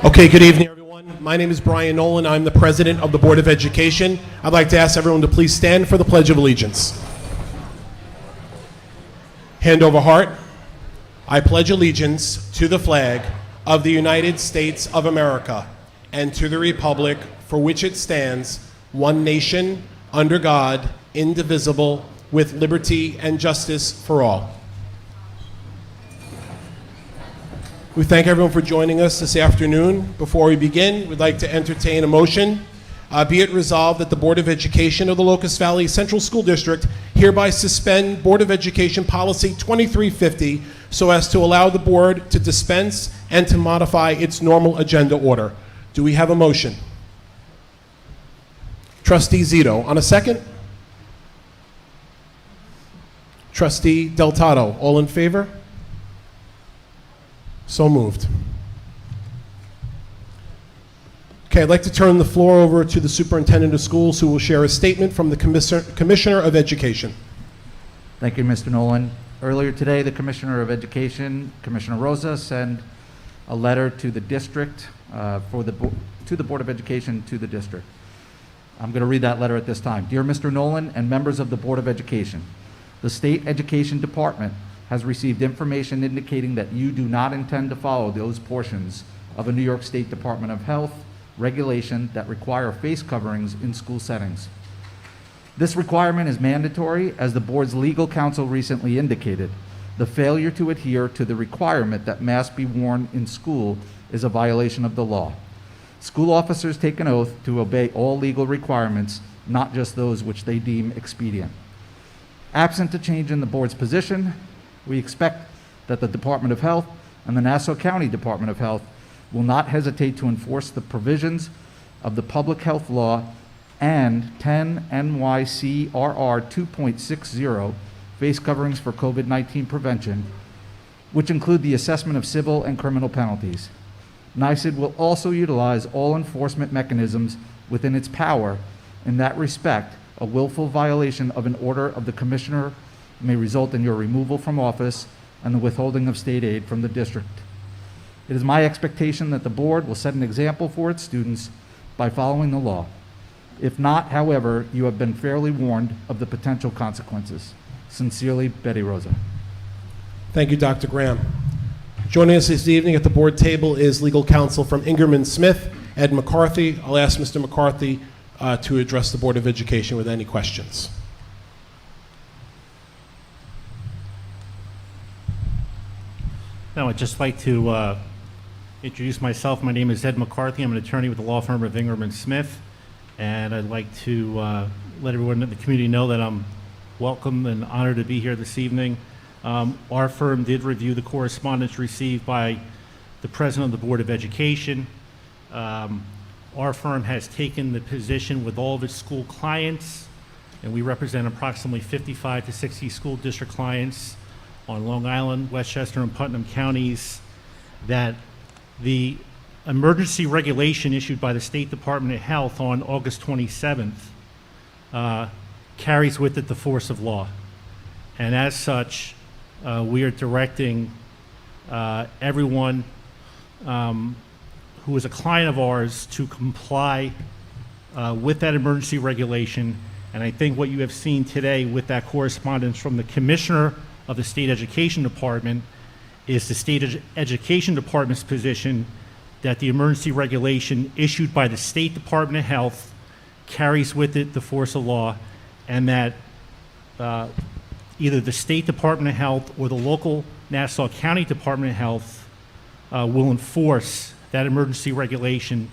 Okay, good evening, everyone. My name is Brian Nolan. I'm the president of the Board of Education. I'd like to ask everyone to please stand for the Pledge of Allegiance. Hand over heart. I pledge allegiance to the flag of the United States of America and to the republic for which it stands, one nation, under God, indivisible, with liberty and justice for all. We thank everyone for joining us this afternoon. Before we begin, we'd like to entertain a motion. Be it resolved that the Board of Education of the Locust Valley Central School District hereby suspend Board of Education Policy 2350 so as to allow the board to dispense and to modify its normal agenda order. Do we have a motion? Trustee Zito, on a second? Trustee Deltato, all in favor? So moved. Okay, I'd like to turn the floor over to the Superintendent of Schools, who will share a statement from the Commissioner of Education. Thank you, Mr. Nolan. Earlier today, the Commissioner of Education, Commissioner Rosa, sent a letter to the district, to the Board of Education, to the district. I'm going to read that letter at this time. Dear Mr. Nolan and members of the Board of Education, the State Education Department has received information indicating that you do not intend to follow those portions of a New York State Department of Health regulation that require face coverings in school settings. This requirement is mandatory, as the board's legal counsel recently indicated. The failure to adhere to the requirement that masks be worn in school is a violation of the law. School officers take an oath to obey all legal requirements, not just those which they deem expedient. Absent a change in the board's position, we expect that the Department of Health and the Nassau County Department of Health will not hesitate to enforce the provisions of the public health law and 10 NYCRR 2.60 face coverings for COVID-19 prevention, which include the assessment of civil and criminal penalties. NYSID will also utilize all enforcement mechanisms within its power. In that respect, a willful violation of an order of the Commissioner may result in your removal from office and the withholding of state aid from the district. It is my expectation that the board will set an example for its students by following the law. If not, however, you have been fairly warned of the potential consequences. Sincerely, Betty Rosa. Thank you, Dr. Graham. Joining us this evening at the board table is legal counsel from Ingerman Smith, Ed McCarthy. I'll ask Mr. McCarthy to address the Board of Education with any questions. Now, I'd just like to introduce myself. My name is Ed McCarthy. I'm an attorney with the law firm of Ingerman Smith, and I'd like to let everyone in the community know that I'm welcome and honored to be here this evening. Our firm did review the correspondence received by the President of the Board of Education. Our firm has taken the position with all of its school clients, and we represent approximately 55 to 60 school district clients on Long Island, Westchester, and Putnam counties, that the emergency regulation issued by the State Department of Health on August 27th carries with it the force of law. And as such, we are directing everyone who is a client of ours to comply with that emergency regulation. And I think what you have seen today with that correspondence from the Commissioner of the State Education Department is the State Education Department's position that the emergency regulation issued by the State Department of Health carries with it the force of law, and that either the State Department of Health or the local Nassau County Department of Health will enforce that emergency regulation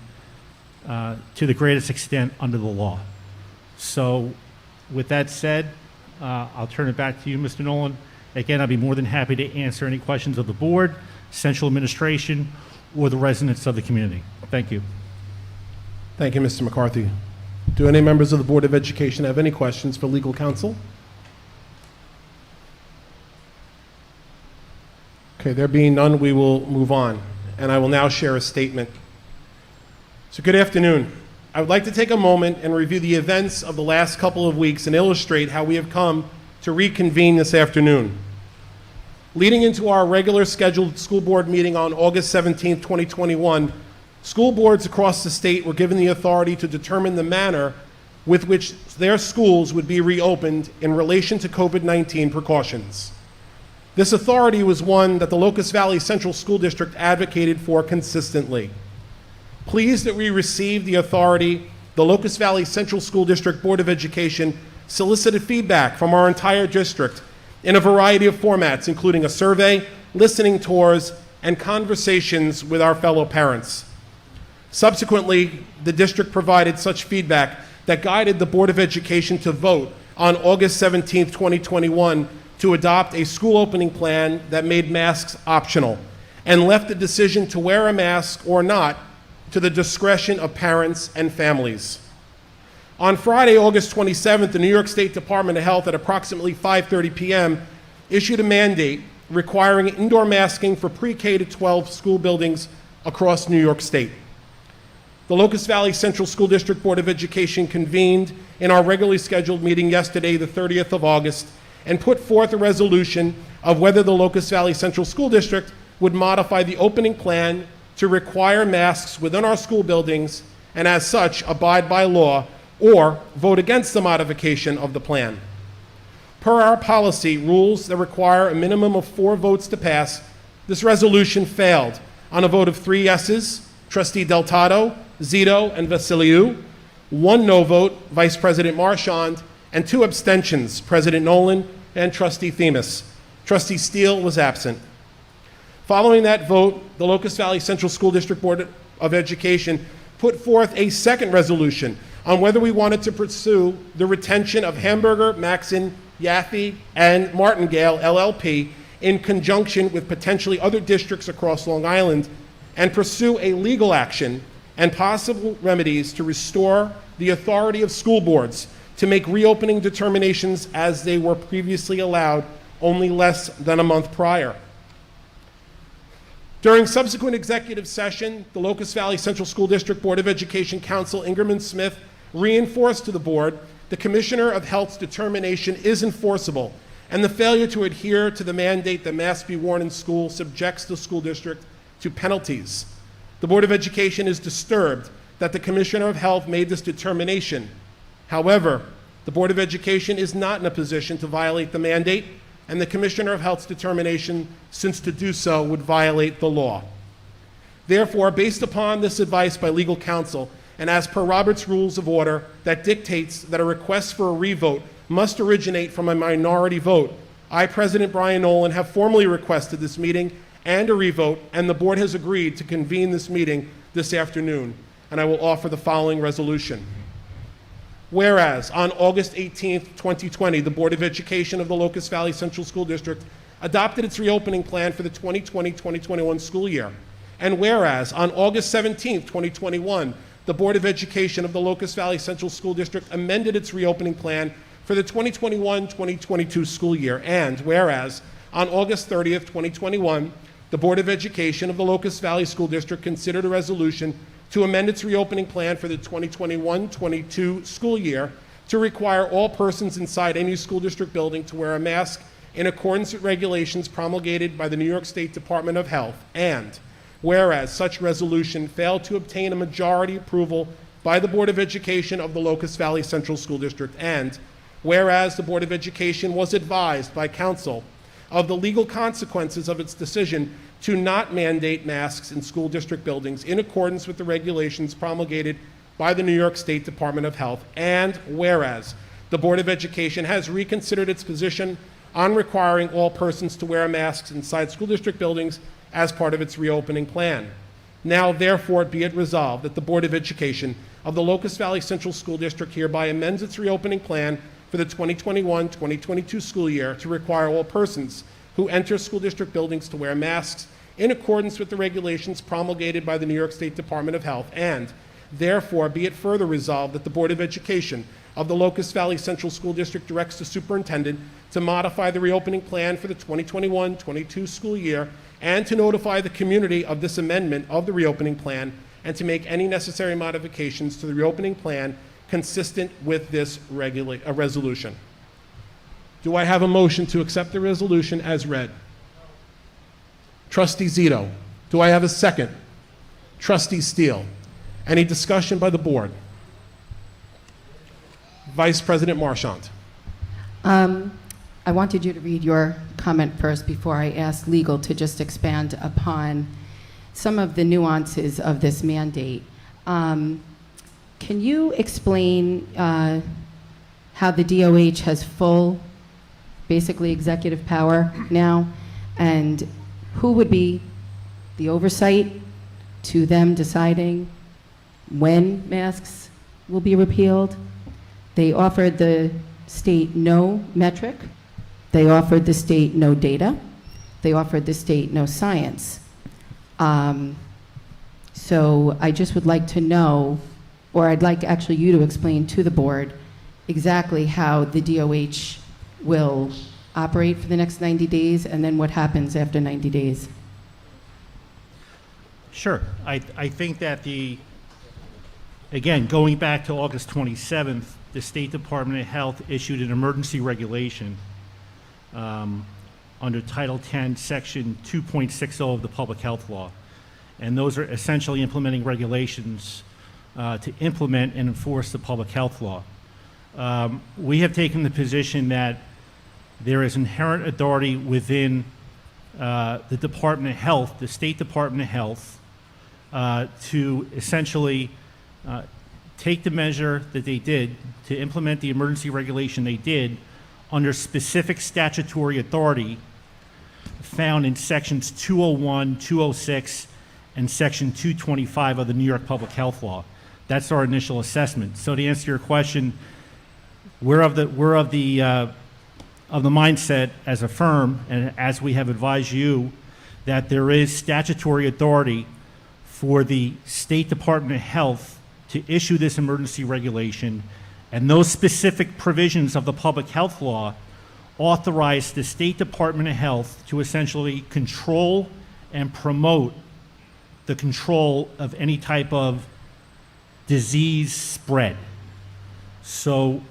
to the greatest extent under the law. So with that said, I'll turn it back to you, Mr. Nolan. Again, I'd be more than happy to answer any questions of the board, central administration, or the residents of the community. Thank you. Thank you, Mr. McCarthy. Do any members of the Board of Education have any questions for legal counsel? Okay, there being none, we will move on. And I will now share a statement. So good afternoon. I would like to take a moment and review the events of the last couple of weeks and illustrate how we have come to reconvene this afternoon. Leading into our regular scheduled school board meeting on August 17, 2021, School boards across the state were given the authority to determine the manner with which their schools would be reopened in relation to COVID-19 precautions. This authority was one that the Locust Valley Central School District advocated for consistently. Pleased that we received the authority, the Locust Valley Central School District Board of Education solicited feedback from our entire district in a variety of formats, including a survey, listening tours, and conversations with our fellow parents. Subsequently, the district provided such feedback that guided the Board of Education to vote on August 17, 2021, to adopt a school opening plan that made masks optional and left the decision to wear a mask or not to the discretion of parents and families. On Friday, August 27th, the New York State Department of Health at approximately 5:30 p.m. issued a mandate requiring indoor masking for pre-K to 12 school buildings across New York State. The Locust Valley Central School District Board of Education convened in our regularly scheduled meeting yesterday, the 30th of August, and put forth a resolution of whether the Locust Valley Central School District would modify the opening plan to require masks within our school buildings and as such abide by law or vote against the modification of the plan. Per our policy rules that require a minimum of 4 votes to pass, this resolution failed on a vote of 3 yeses, Trustee Deltato, Zito, and Vasiliou, 1 no vote, Vice President Marchand, and 2 abstentions, President Nolan and Trustee Themis. Trustee Steele was absent. Following that vote, the Locust Valley Central School District Board of Education put forth a second resolution on whether we wanted to pursue the retention of Hamburger, Maxon, Yaffe, and Martingale, LLP, in conjunction with potentially other districts across Long Island, and pursue a legal action and possible remedies to restore the authority of school boards to make reopening determinations as they were previously allowed only less than a month prior. During subsequent executive session, the Locust Valley Central School District Board of Education Counsel Ingerman Smith reinforced to the board the Commissioner of Health's determination is enforceable, and the failure to adhere to the mandate that masks be worn in school subjects the school district to penalties. The Board of Education is disturbed that the Commissioner of Health made this determination. However, the Board of Education is not in a position to violate the mandate, and the Commissioner of Health's determination, since to do so would violate the law. Therefore, based upon this advice by legal counsel, and as per Robert's Rules of Order that dictates that a request for a revote must originate from a minority vote, I, President Brian Nolan, have formally requested this meeting and a revote, and the board has agreed to convene this meeting this afternoon, and I will offer the following resolution. Whereas on August 18th, 2020, the Board of Education of the Locust Valley Central School District adopted its reopening plan for the 2020-2021 school year. And whereas on August 17th, 2021, the Board of Education of the Locust Valley Central School District amended its reopening plan for the 2021-2022 school year. And whereas on August 30th, 2021, the Board of Education of the Locust Valley School District considered a resolution to amend its reopening plan for the 2021-22 school year to require all persons inside any school district building to wear a mask in accordance with regulations promulgated by the New York State Department of Health. And whereas such resolution failed to obtain a majority approval by the Board of Education of the Locust Valley Central School District, and whereas the Board of Education was advised by counsel of the legal consequences of its decision to not mandate masks in school district buildings in accordance with the regulations promulgated by the New York State Department of Health, and whereas the Board of Education has reconsidered its position on requiring all persons to wear masks inside school district buildings as part of its reopening plan. Now, therefore, be it resolved that the Board of Education of the Locust Valley Central School District hereby amends its reopening plan for the 2021-2022 school year to require all persons who enter school district buildings to wear masks in accordance with the regulations promulgated by the New York State Department of Health, and therefore be it further resolved that the Board of Education of the Locust Valley Central School District directs the superintendent to modify the reopening plan for the 2021-22 school year and to notify the community of this amendment of the reopening plan and to make any necessary modifications to the reopening plan consistent with this resolution. Do I have a motion to accept the resolution as read? Trustee Zito. Do I have a second? Trustee Steele. Any discussion by the board? Vice President Marchand. I wanted you to read your comment first before I ask legal to just expand upon some of the nuances of this mandate. Can you explain how the DOH has full, basically executive power now, and who would be the oversight to them deciding when masks will be repealed? They offered the state no metric. They offered the state no data. They offered the state no science. So I just would like to know, or I'd like actually you to explain to the board exactly how the DOH will operate for the next 90 days and then what happens after 90 days. Sure. I think that again, going back to August 27th, the State Department of Health issued an emergency regulation under Title 10, Section 2.60 of the Public Health Law. And those are essentially implementing regulations to implement and enforce the public health law. We have taken the position that there is inherent authority within the Department of Health, the State Department of Health, to essentially take the measure that they did to implement the emergency regulation they did under specific statutory authority found in sections 201, 206, and section 225 of the New York Public Health Law. That's our initial assessment. So to answer your question, we're of the mindset as a firm, and as we have advised you, that there is statutory authority for the State Department of Health to issue this emergency regulation, and those specific provisions of the public health law authorize the State Department of Health to essentially control and promote the control of any type of disease spread. So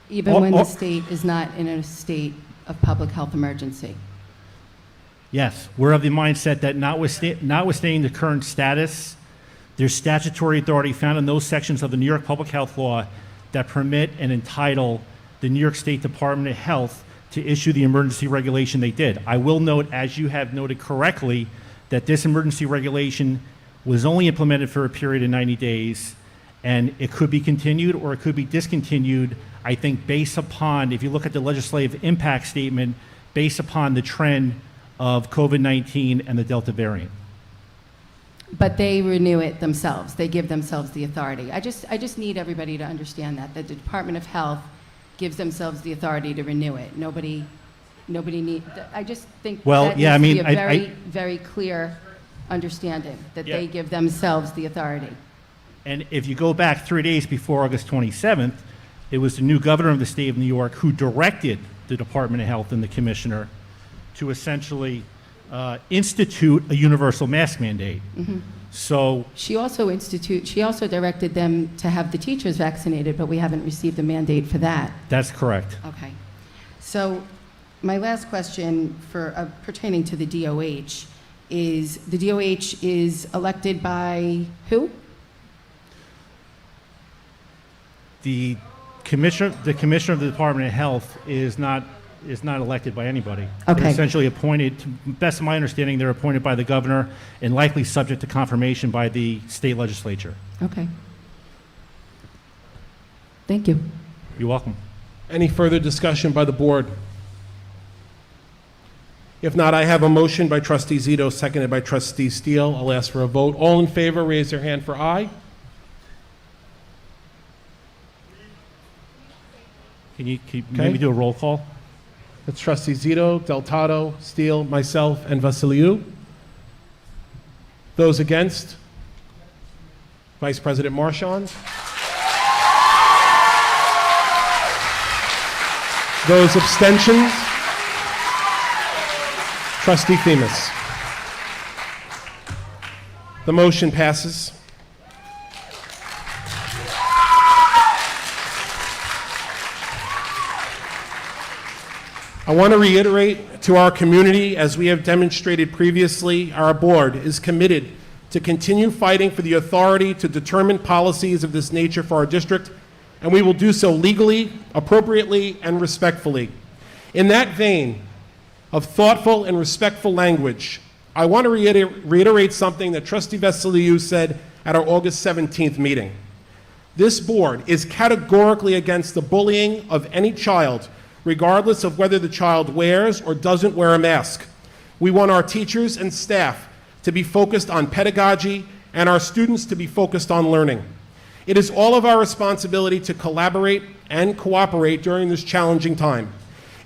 Even when the state is not in a state of public health emergency. yes, we're of the mindset that notwithstanding the current status, there's statutory authority found in those sections of the New York Public Health Law that permit and entitle the New York State Department of Health to issue the emergency regulation they did. I will note, as you have noted correctly, that this emergency regulation was only implemented for a period of 90 days, and it could be continued or it could be discontinued, I think, based upon, if you look at the legislative impact statement, based upon the trend of COVID-19 and the Delta variant. But they renew it themselves. They give themselves the authority. I just need everybody to understand that the Department of Health gives themselves the authority to renew it. Nobody need. I just think Well, that yeah, needs I to mean, be a very, very clear understanding that Yeah. they give themselves the authority. And if you go back 3 days before August 27th, it was the new governor of the state of New York who directed the Department of Health and the commissioner to essentially institute a universal mask mandate. So She also directed them to have the teachers vaccinated, but we haven't received a mandate for that. that's correct. Okay. So my last question for pertaining to the DOH is, the DOH is elected by who? The commissioner of the Department of Health is not elected by anybody. Okay. They're essentially appointed, to best of my understanding, they're appointed by the governor and likely subject to confirmation by the state legislature. Okay. Thank you. You're welcome. Any further discussion by the board? If not, I have a motion by Trustee Zito, seconded by Trustee Steele. I'll ask for a vote. All in favor, raise your hand for aye. Can you maybe do a roll call? That's Trustee Zito, Deltato, Steele, myself, and Vasiliou. Those against? Vice President Marchand. Those abstentions? Trustee Themis. The motion passes. I want to reiterate to our community, as we have demonstrated previously, our board is committed to continue fighting for the authority to determine policies of this nature for our district, and we will do so legally, appropriately, and respectfully. In that vein of thoughtful and respectful language, I want to reiterate something that Trustee Vassiliou said at our August 17th meeting. This board is categorically against the bullying of any child, regardless of whether the child wears or doesn't wear a mask. We want our teachers and staff to be focused on pedagogy and our students to be focused on learning. It is all of our responsibility to collaborate and cooperate during this challenging time.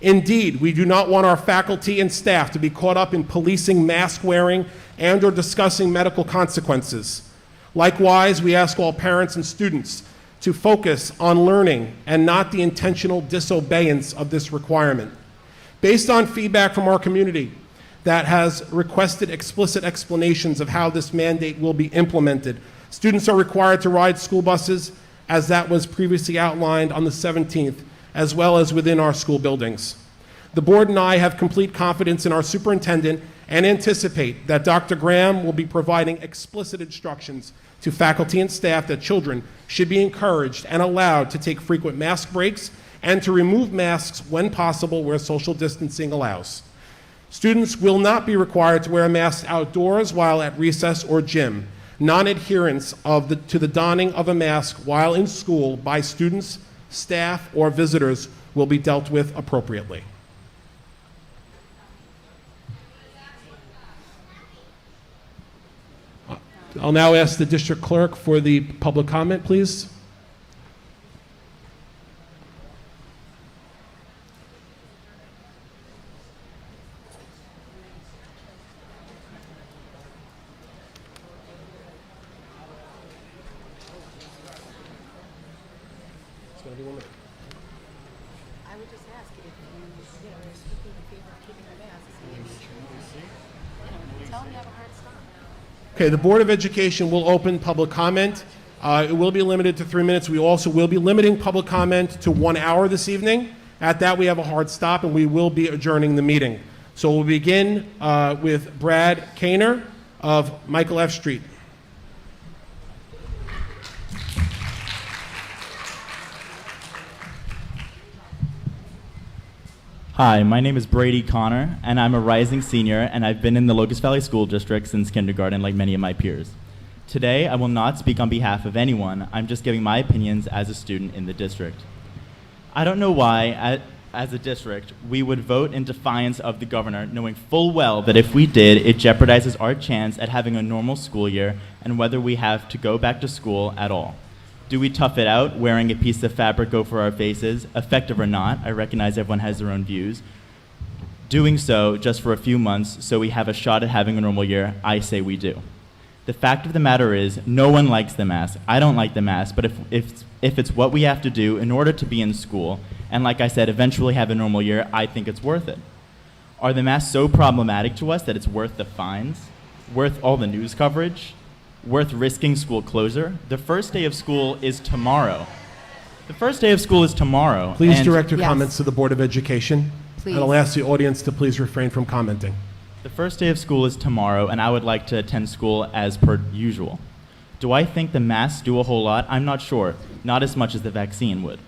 Indeed, we do not want our faculty and staff to be caught up in policing mask wearing and or discussing medical consequences. Likewise, we ask all parents and students to focus on learning and not the intentional disobeyance of this requirement. Based on feedback from our community that has requested explicit explanations of how this mandate will be implemented, students are required to ride school buses, as that was previously outlined on the 17th, as well as within our school buildings. The board and I have complete confidence in our superintendent and anticipate that Dr. Graham will be providing explicit instructions to faculty and staff that children should be encouraged and allowed to take frequent mask breaks and to remove masks when possible where social distancing allows. Students will not be required to wear a mask outdoors while at recess or gym. Non-adherence to the donning of a mask while in school by students, staff, or visitors will be dealt with appropriately. I'll now ask the district clerk for the public comment, please. I would just ask if you are speaking in favor of keeping the masks. Tell them you have a hard stop. Okay, the Board of Education will open public comment. It will be limited to 3 minutes. We also will be limiting public comment to 1 hour this evening. At that, we have a hard stop, and we will be adjourning the meeting. So we'll begin with Brad Kaner of Michael F. Street. Hi, my name is Brady Connor, and I'm a rising senior, and I've been in the Locust Valley School District since kindergarten, like many of my peers. Today, I will not speak on behalf of anyone. I'm just giving my opinions as a student in the district. I don't know why, as a district, we would vote in defiance of the governor, knowing full well that if we did, it jeopardizes our chance at having a normal school year and whether we have to go back to school at all. Do we tough it out, wearing a piece of fabric over our faces, effective or not? I recognize everyone has their own views. Doing so just for a few months so we have a shot at having a normal year, I say we do. The fact of the matter is, no one likes the mask. I don't like the mask, but if it's what we have to do in order to be in school, and like I said, eventually have a normal year, I think it's worth it. Are the masks so problematic to us that it's worth the fines? Worth all the news coverage? Worth risking school closure? The first day of school is tomorrow. The first day of school is tomorrow. Please and direct your Yes. comments to the Board of Education. Please. And I'll ask the audience to please refrain from commenting. The first day of school is tomorrow, and I would like to attend school as per usual. Do I think the masks do a whole lot? I'm not sure. Not as much as the vaccine would.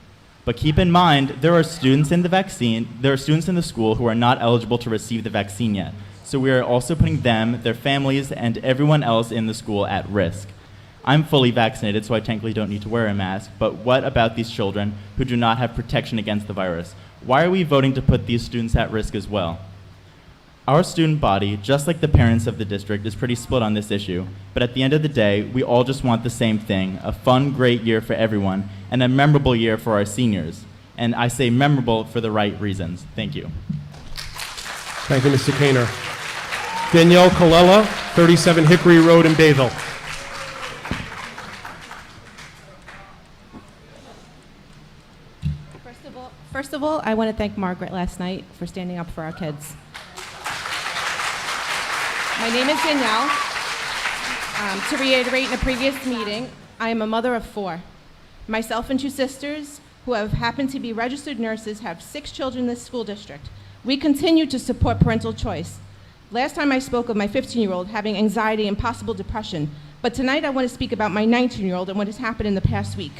But keep in mind, there are students in the school who are not eligible to receive the vaccine yet. So we are also putting them, their families, and everyone else in the school at risk. I'm fully vaccinated, so I technically don't need to wear a mask, but what about these children who do not have protection against the virus? Why are we voting to put these students at risk as well? Our student body, just like the parents of the district, is pretty split on this issue, but at the end of the day, we all just want the same thing, a fun, great year for everyone, and a memorable year for our seniors. And I say memorable for the right reasons. Thank you. Thank you, Mr. Kaner. Danielle Colella, 37 Hickory Road in Bayville. First of all, I want to thank Margaret last night for standing up for our kids. My name is Danielle. To reiterate in a previous meeting, I am a mother of 4. Myself and 2 sisters, who have happened to be registered nurses, have 6 children in this school district. We continue to support parental choice. Last time I spoke of my 15-year-old having anxiety and possible depression, but tonight I want to speak about my 19-year-old and what has happened in the past week.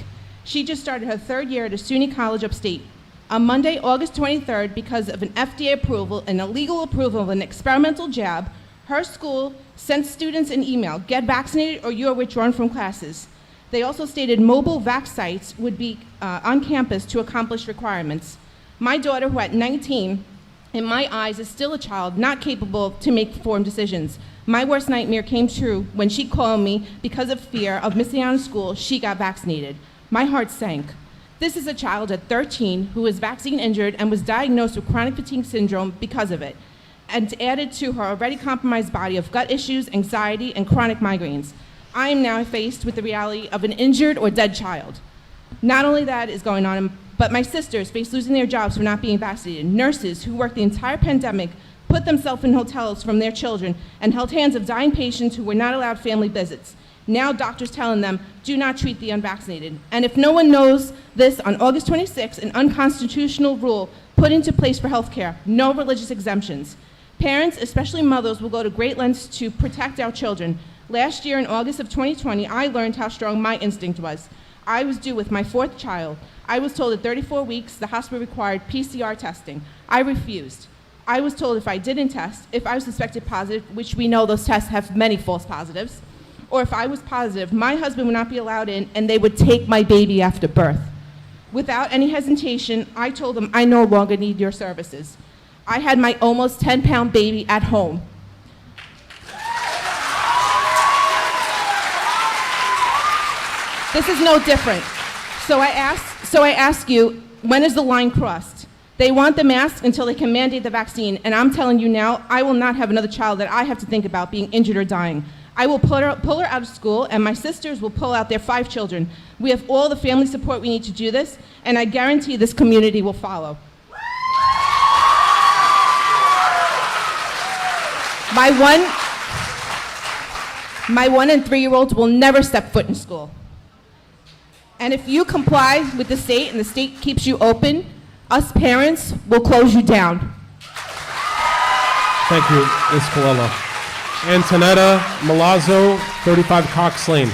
She just started her 3rd year at a SUNY college upstate. On Monday, August 23rd, because of an FDA approval and a legal approval of an experimental jab, her school sent students an email, get vaccinated or you are withdrawn from classes. They also stated mobile vax sites would be on campus to accomplish requirements. My daughter, who at 19, in my eyes, is still a child not capable to make informed decisions. My worst nightmare came true when she called me because of fear of missing out on school. She got vaccinated. My heart sank. This is a child at 13 who is vaccine injured and was diagnosed with chronic fatigue syndrome because of it, and added to her already compromised body of gut issues, anxiety, and chronic migraines. I am now faced with the reality of an injured or dead child. Not only that is going on, but my sisters face losing their jobs for not being vaccinated. Nurses who worked the entire pandemic put themselves in hotels from their children and held hands of dying patients who were not allowed family visits. Now doctors telling them, do not treat the unvaccinated. And if no one knows this, on August 26th, an unconstitutional rule put into place for healthcare, no religious exemptions. Parents, especially mothers, will go to great lengths to protect our children. Last year in August of 2020, I learned how strong my instinct was. I was due with my 4th child. I was told at 34 weeks the hospital required PCR testing. I refused. I was told if I didn't test, if I was suspected positive, which we know those tests have many false positives, or if I was positive, my husband would not be allowed in and they would take my baby after birth. Without any hesitation, I told them I no longer need your services. I had my almost 10-pound baby at home. This is no different. So I ask you, when is the line crossed? They want the mask until they can mandate the vaccine, and I'm telling you now, I will not have another child that I have to think about being injured or dying. I will pull her out of school, and my sisters will pull out their 5 children. We have all the family support we need to do this, and I guarantee this community will follow. My 1 and 3-year-olds will never step foot in school. And if you comply with the state and the state keeps you open, us parents will close you down. Thank you, Ms. Colella. Antonetta Milazzo, 35 Cox Lane.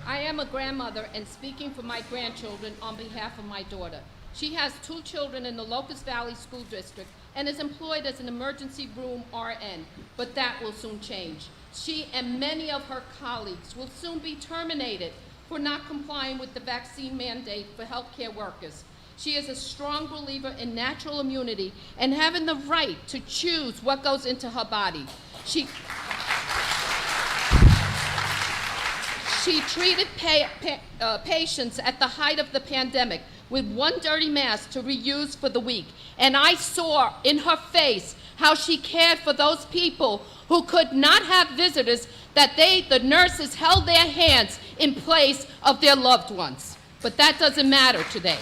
I am a grandmother and speaking for my grandchildren on behalf of my daughter. She has 2 children in the Locust Valley School District and is employed as an emergency room RN, but that will soon change. She and many of her colleagues will soon be terminated for not complying with the vaccine mandate for healthcare workers. She is a strong believer in natural immunity and having the right to choose what goes into her body. She treated patients at the height of the pandemic with 1 dirty mask to reuse for the week. And I saw in her face how she cared for those people who could not have visitors, that the nurses held their hands in place of their loved ones. But that doesn't matter today.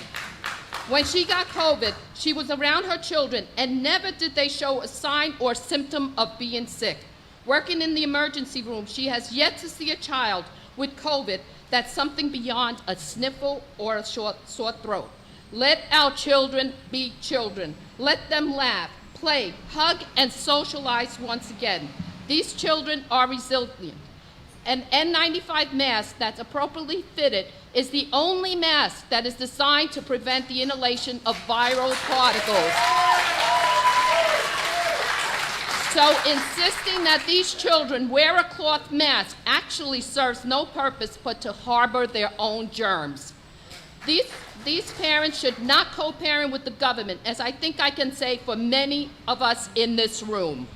When she got COVID, she was around her children and never did they show a sign or symptom of being sick. Working in the emergency room, she has yet to see a child with COVID that's something beyond a sniffle or a sore throat. Let our children be children. Let them laugh, play, hug, and socialize once again. These children are resilient. An N95 mask that's appropriately fitted is the only mask that is designed to prevent the inhalation of viral particles. So insisting that these children wear a cloth mask actually serves no purpose but to harbor their own germs. These parents should not co-parent with the government, as I think I can say for many of us in this room.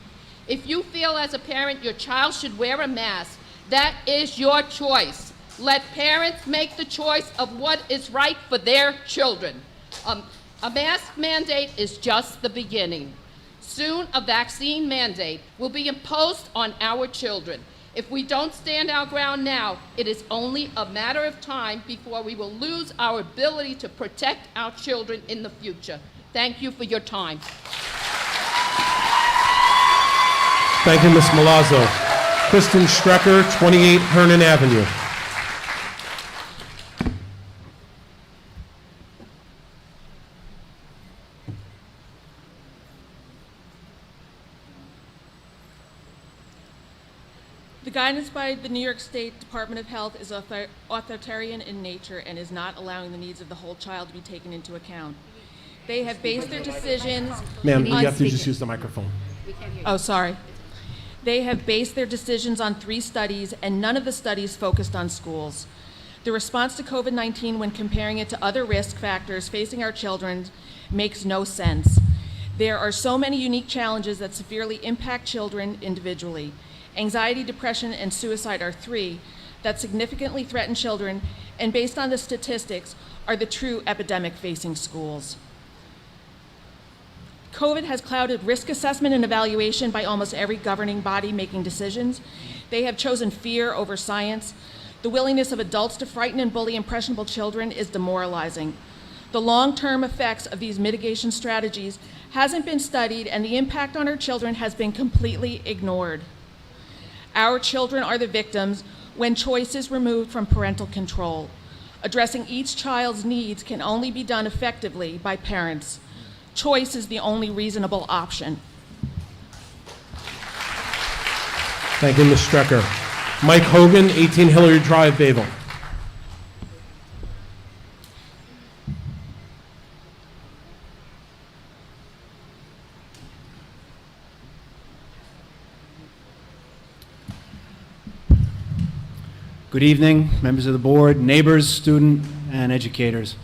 If you feel as a parent your child should wear a mask, that is your choice. Let parents make the choice of what is right for their children. A mask mandate is just the beginning. Soon, a vaccine mandate will be imposed on our children. If we don't stand our ground now, it is only a matter of time before we will lose our ability to protect our children in the future. Thank you for your time. Thank you, Ms. Milazzo. Kristen Strecker, 28 Hernan Avenue. guidance by the New York State Department of Health is authoritarian in nature and is not allowing the needs of the whole child to be taken into account. They have based their decisions Ma'am, you on- have to just use the microphone. Oh, sorry. They have based their decisions on 3 studies, and none of the studies focused on schools. The response to COVID-19 when comparing it to other risk factors facing our children makes no sense. There are so many unique challenges that severely impact children individually. Anxiety, depression, and suicide are 3 that significantly threaten children, and based on the statistics, are the true epidemic facing schools. COVID has clouded risk assessment and evaluation by almost every governing body making decisions. They have chosen fear over science. The willingness of adults to frighten and bully impressionable children is demoralizing. The long-term effects of these mitigation strategies hasn't been studied, and the impact on our children has been completely ignored. Our children are the victims when choice is removed from parental control. Addressing each child's needs can only be done effectively by parents. Choice is the only reasonable option. Thank you, Ms. Strecker. Mike Hogan, 18 Hilliard Drive, Bayville. Good evening, members of the board, neighbors, student, and educators.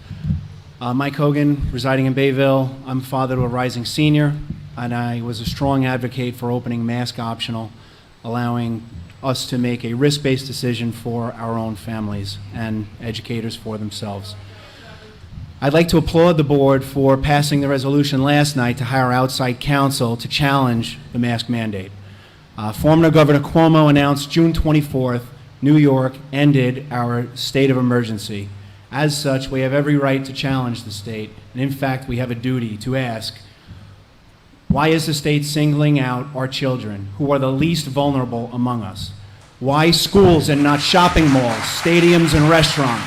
Mike Hogan, residing in Bayville. I'm father to a rising senior, and I was a strong advocate for opening mask optional, allowing us to make a risk-based decision for our own families and educators for themselves. I'd like to applaud the board for passing the resolution last night to hire outside counsel to challenge the mask mandate. Former Governor Cuomo announced June 24th, New York ended our state of emergency. As such, we have every right to challenge the state, and in fact, we have a duty to ask, why is the state singling out our children, who are the least vulnerable among us? Why schools and not shopping malls, stadiums and restaurants?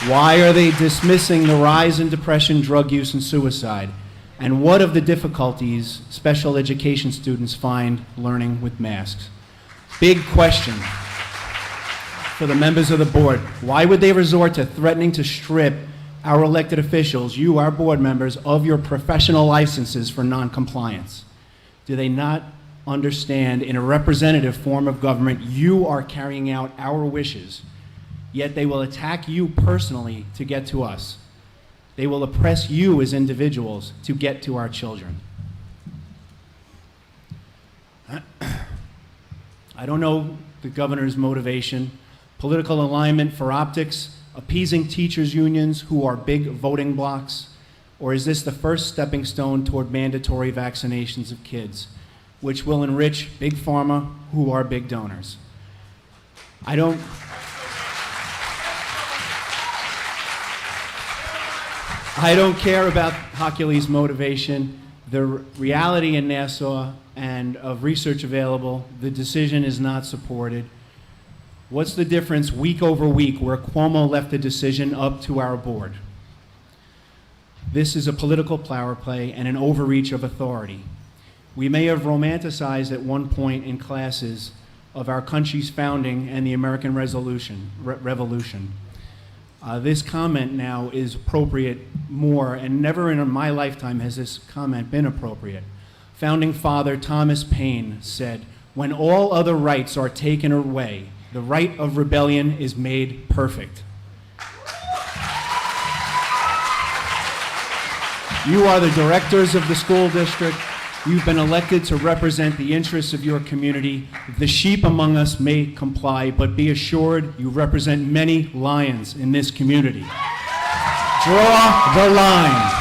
Why are they dismissing the rise in depression, drug use, and suicide? And what of the difficulties special education students find learning with masks? Big question for the members of the board. Why would they resort to threatening to strip our elected officials, you, our board members, of your professional licenses for non-compliance? Do they not understand in a representative form of government you are carrying out our wishes, yet they will attack you personally to get to us? They will oppress you as individuals to get to our children. I don't know the governor's motivation. Political alignment for optics, appeasing teachers' unions who are big voting blocs, or is this the first stepping stone toward mandatory vaccinations of kids, which will enrich Big Pharma, who are big donors? I don't care about Hercules' motivation. The reality in Nassau and of research available, the decision is not supported. What's the difference week over week where Cuomo left the decision up to our board? This is a political power play and an overreach of authority. We may have romanticized at one point in classes of our country's founding and the American Revolution. This comment now is appropriate more, and never in my lifetime has this comment been appropriate. Founding Father Thomas Paine said, "When all other rights are taken away, the right of rebellion is made perfect." You are the directors of the school district. You've been elected to represent the interests of your community. The sheep among us may comply, but be assured you represent many lions in this community. Draw the line.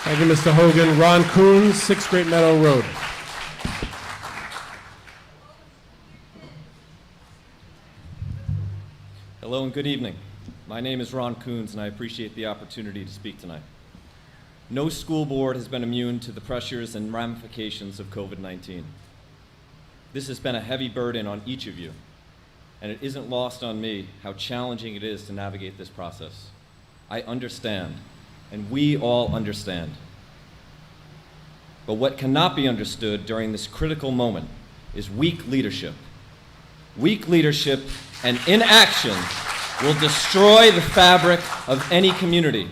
Thank you, Mr. Hogan. Ron Coons, 6 Great Meadow Road. Hello and good evening. My name is Ron Coons, and I appreciate the opportunity to speak tonight. No school board has been immune to the pressures and ramifications of COVID-19. This has been a heavy burden on each of you, and it isn't lost on me how challenging it is to navigate this process. I understand, and we all understand. But what cannot be understood during this critical moment is weak leadership. Weak leadership and inaction will destroy the fabric of any community.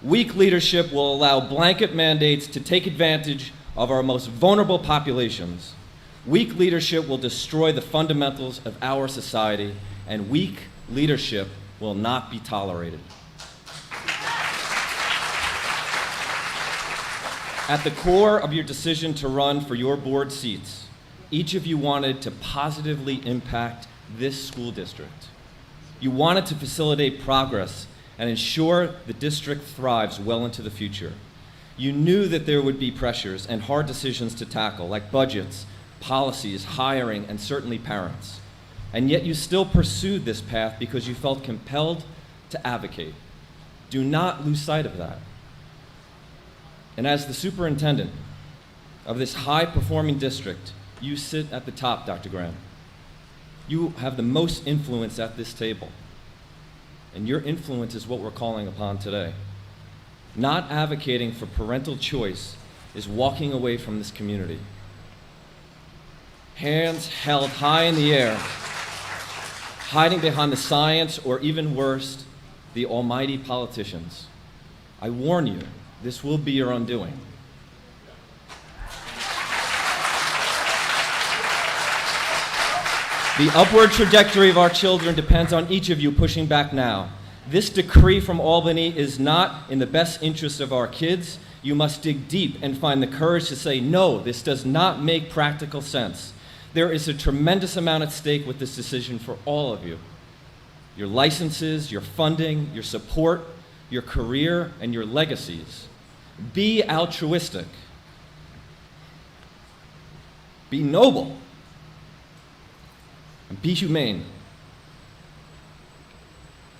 Weak leadership will allow blanket mandates to take advantage of our most vulnerable populations. Weak leadership will destroy the fundamentals of our society, and weak leadership will not be tolerated. At the core of your decision to run for your board seats, each of you wanted to positively impact this school district. You wanted to facilitate progress and ensure the district thrives well into the future. You knew that there would be pressures and hard decisions to tackle, like budgets, policies, hiring, and certainly parents. And yet you still pursued this path because you felt compelled to advocate. Do not lose sight of that. And as the superintendent of this high-performing district, you sit at the top, Dr. Graham. You have the most influence at this table. And your influence is what we're calling upon today. Not advocating for parental choice is walking away from this community. Hands held high in the air, hiding behind the science, or even worse, the almighty politicians. I warn you, this will be your undoing. The upward trajectory of our children depends on each of you pushing back now. This decree from Albany is not in the best interest of our kids. You must dig deep and find the courage to say, no, this does not make practical sense. There is a tremendous amount at stake with this decision for all of you. Your licenses, your funding, your support, your career, and your legacies. Be altruistic. Be noble. And be humane.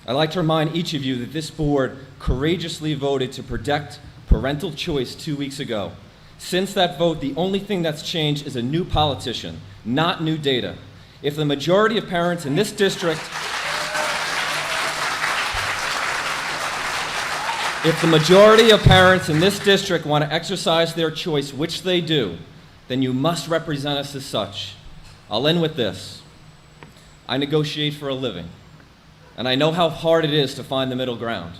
I'd like to remind each of you that this board courageously voted to protect parental choice 2 weeks ago. Since that vote, the only thing that's changed is a new politician, not new data. If the majority of parents in this district want to exercise their choice, which they do, then you must represent us as such. I'll end with this. I negotiate for a living, and I know how hard it is to find the middle ground.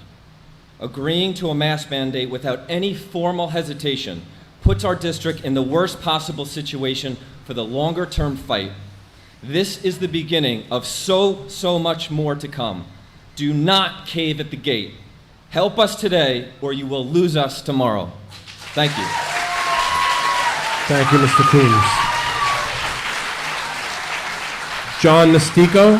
Agreeing to a mask mandate without any formal hesitation puts our district in the worst possible situation for the longer-term fight. This is the beginning of so much more to come. Do not cave at the gate. Help us today, or you will lose us tomorrow. Thank you. Thank you, Mr. Coons. John Nastico.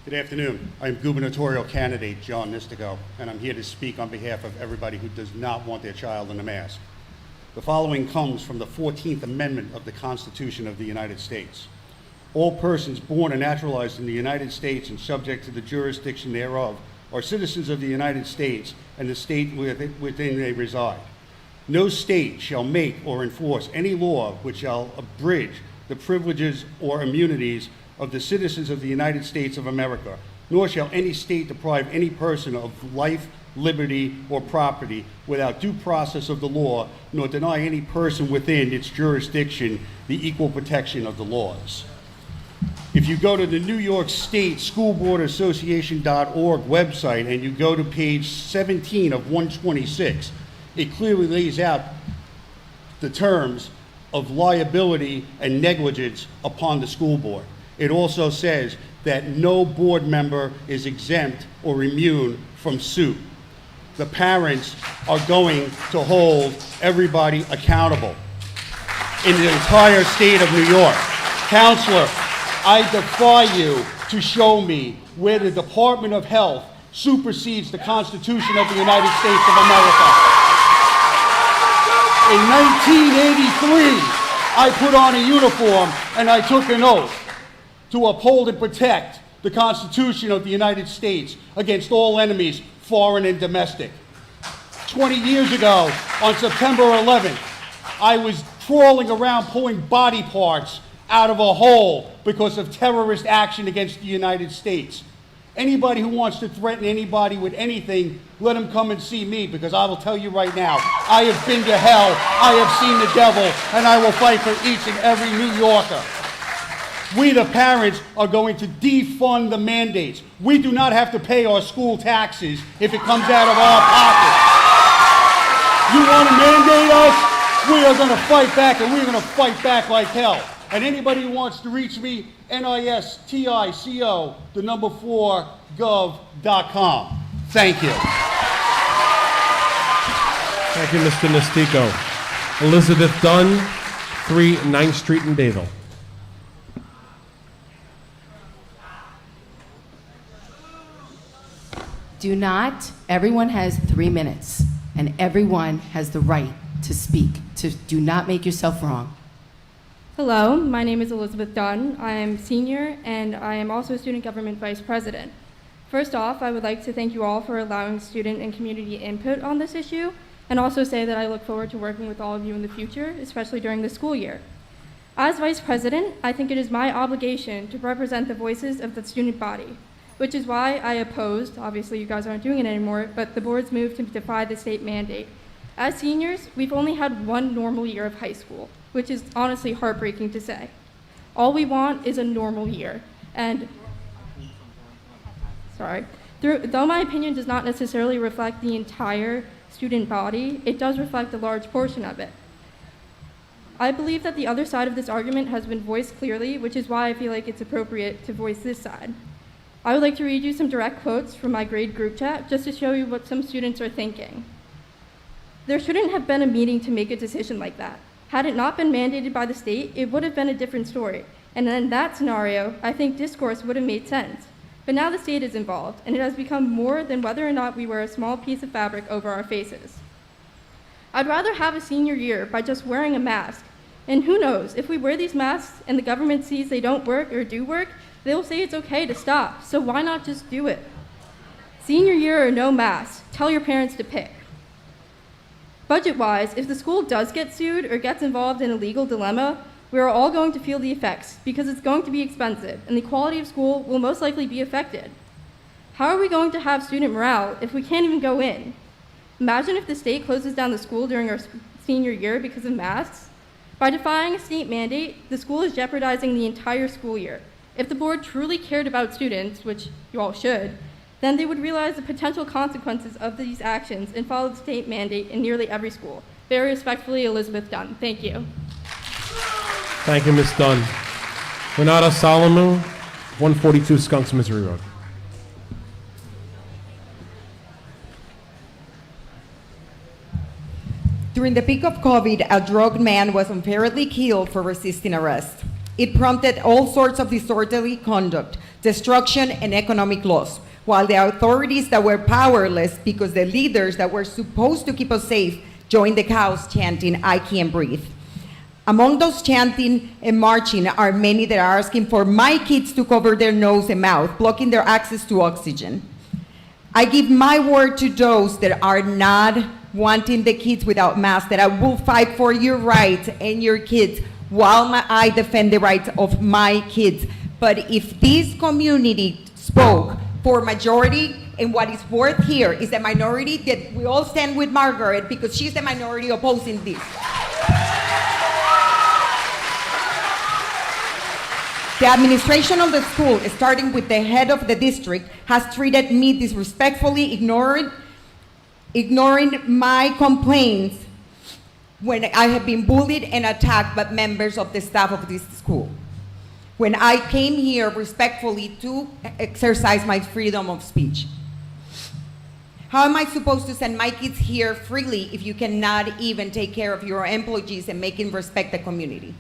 Good afternoon. I'm gubernatorial candidate John Nastico, and I'm here to speak on behalf of everybody who does not want their child in a mask. The following comes from the 14th Amendment of the Constitution of the United States. All persons born and naturalized in the United States and subject to the jurisdiction thereof are citizens of the United States and the state within they reside. No state shall make or enforce any law which shall abridge the privileges or immunities of the citizens of the United States of America, nor shall any state deprive any person of life, liberty, or property without due process of the law, nor deny any person within its jurisdiction the equal protection of the laws. If you go to the New York State School Board Association.org website and you go to page 17 of 126, it clearly lays out the terms of liability and negligence upon the school board. It also says that no board member is exempt or immune from suit. The parents are going to hold everybody accountable in the entire state of New York. Counselor, I defy you to show me where the Department of Health supersedes the Constitution of the United States of America. In 1983, I put on a uniform and I took an oath to uphold and protect the Constitution of the United States against all enemies, foreign and domestic. 20 years ago, on September 11th, I was crawling around pulling body parts out of a hole because of terrorist action against the United States. Anybody who wants to threaten anybody with anything, let them come and see me, because I will tell you right now, I have been to hell, I have seen the devil, and I will fight for each and every New Yorker. We, the parents, are going to defund the mandates. We do not have to pay our school taxes if it comes out of our pocket. You want to mandate us? We are going to fight back, and we're going to fight back like hell. And anybody who wants to reach me, NISTICO, 4, gov.com. Thank you. Thank you, Mr. Nistico. Elizabeth Dunn, 3 9th Street in Bayville. Do not, everyone has 3 minutes, and everyone has the right to speak. Do not make yourself wrong. Hello, my name is Elizabeth Dunn. I am senior, and I am also a student government vice president. First off, I would like to thank you all for allowing student and community input on this issue, and also say that I look forward to working with all of you in the future, especially during the school year. As vice president, I think it is my obligation to represent the voices of the student body, which is why I opposed, obviously you guys aren't doing it anymore, but the board's move to defy the state mandate. As seniors, we've only had 1 normal year of high school, which is honestly heartbreaking to say. All we want is a normal year. And, though my opinion does not necessarily reflect the entire student body, it does reflect a large portion of it. I believe that the other side of this argument has been voiced clearly, which is why I feel like it's appropriate to voice this side. I would like to read you some direct quotes from my grade group chat, just to show you what some students are thinking. There shouldn't have been a meeting to make a decision like that. Had it not been mandated by the state, it would have been a different story. And in that scenario, I think discourse would have made sense. But now the state is involved, and it has become more than whether or not we wear a small piece of fabric over our faces. I'd rather have a senior year by just wearing a mask. And who knows, if we wear these masks and the government sees they don't work or do work, they'll say it's okay to stop. So why not just do it? Senior year or no mask, tell your parents to pick. Budget-wise, if the school does get sued or gets involved in a legal dilemma, we are all going to feel the effects because it's going to be expensive and the quality of school will most likely be affected. How are we going to have student morale if we can't even go in? Imagine if the state closes down the school during our senior year because of masks. By defying a state mandate, the school is jeopardizing the entire school year. If the board truly cared about students, which you all should, then they would realize the potential consequences of these actions and follow the state mandate in nearly every school. Very respectfully, Elizabeth Dunn. Thank you. Thank you, Ms. Dunn. Renata Salomu, 142 Skunks, Missouri Road. During the peak of COVID, a drug man was unfairly killed for resisting arrest. It prompted all sorts of disorderly conduct, destruction, and economic loss, while the authorities that were powerless because the leaders that were supposed to keep us safe joined the chaos chanting, "I can't breathe." Among those chanting and marching are many that are asking for my kids to cover their nose and mouth, blocking their access to oxygen. I give my word to those that are not wanting the kids without masks, that I will fight for your rights and your kids while I defend the rights of my kids. But if this community spoke for majority, and what is worth here is the minority, that we all stand with Margaret because she's the minority opposing this. The administration of the school, starting with the head of the district, has treated me disrespectfully, ignoring my complaints when I have been bullied and attacked by members of the staff of this school. When I came here respectfully to exercise my freedom of speech. How am I supposed to send my kids here freely if you cannot even take care of your employees and make them respect the community?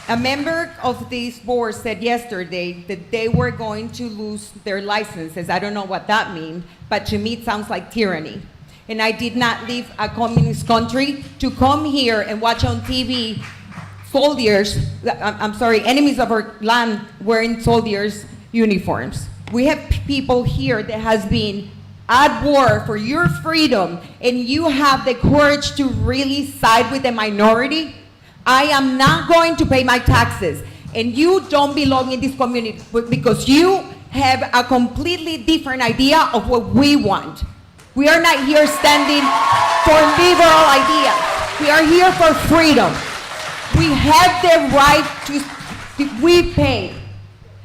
A member of this board said yesterday that they were going to lose their licenses. I don't know what that means, but to me it sounds like tyranny. And I did not leave a communist country to come here and watch on TV soldiers, enemies of our land wearing soldiers' uniforms. We have people here that has been at war for your freedom, and you have the courage to really side with the minority. I am not going to pay my taxes. And you don't belong in this community because you have a completely different idea of what we want. We are not here standing for liberal ideas. We are here for freedom. We have the right to, we pay.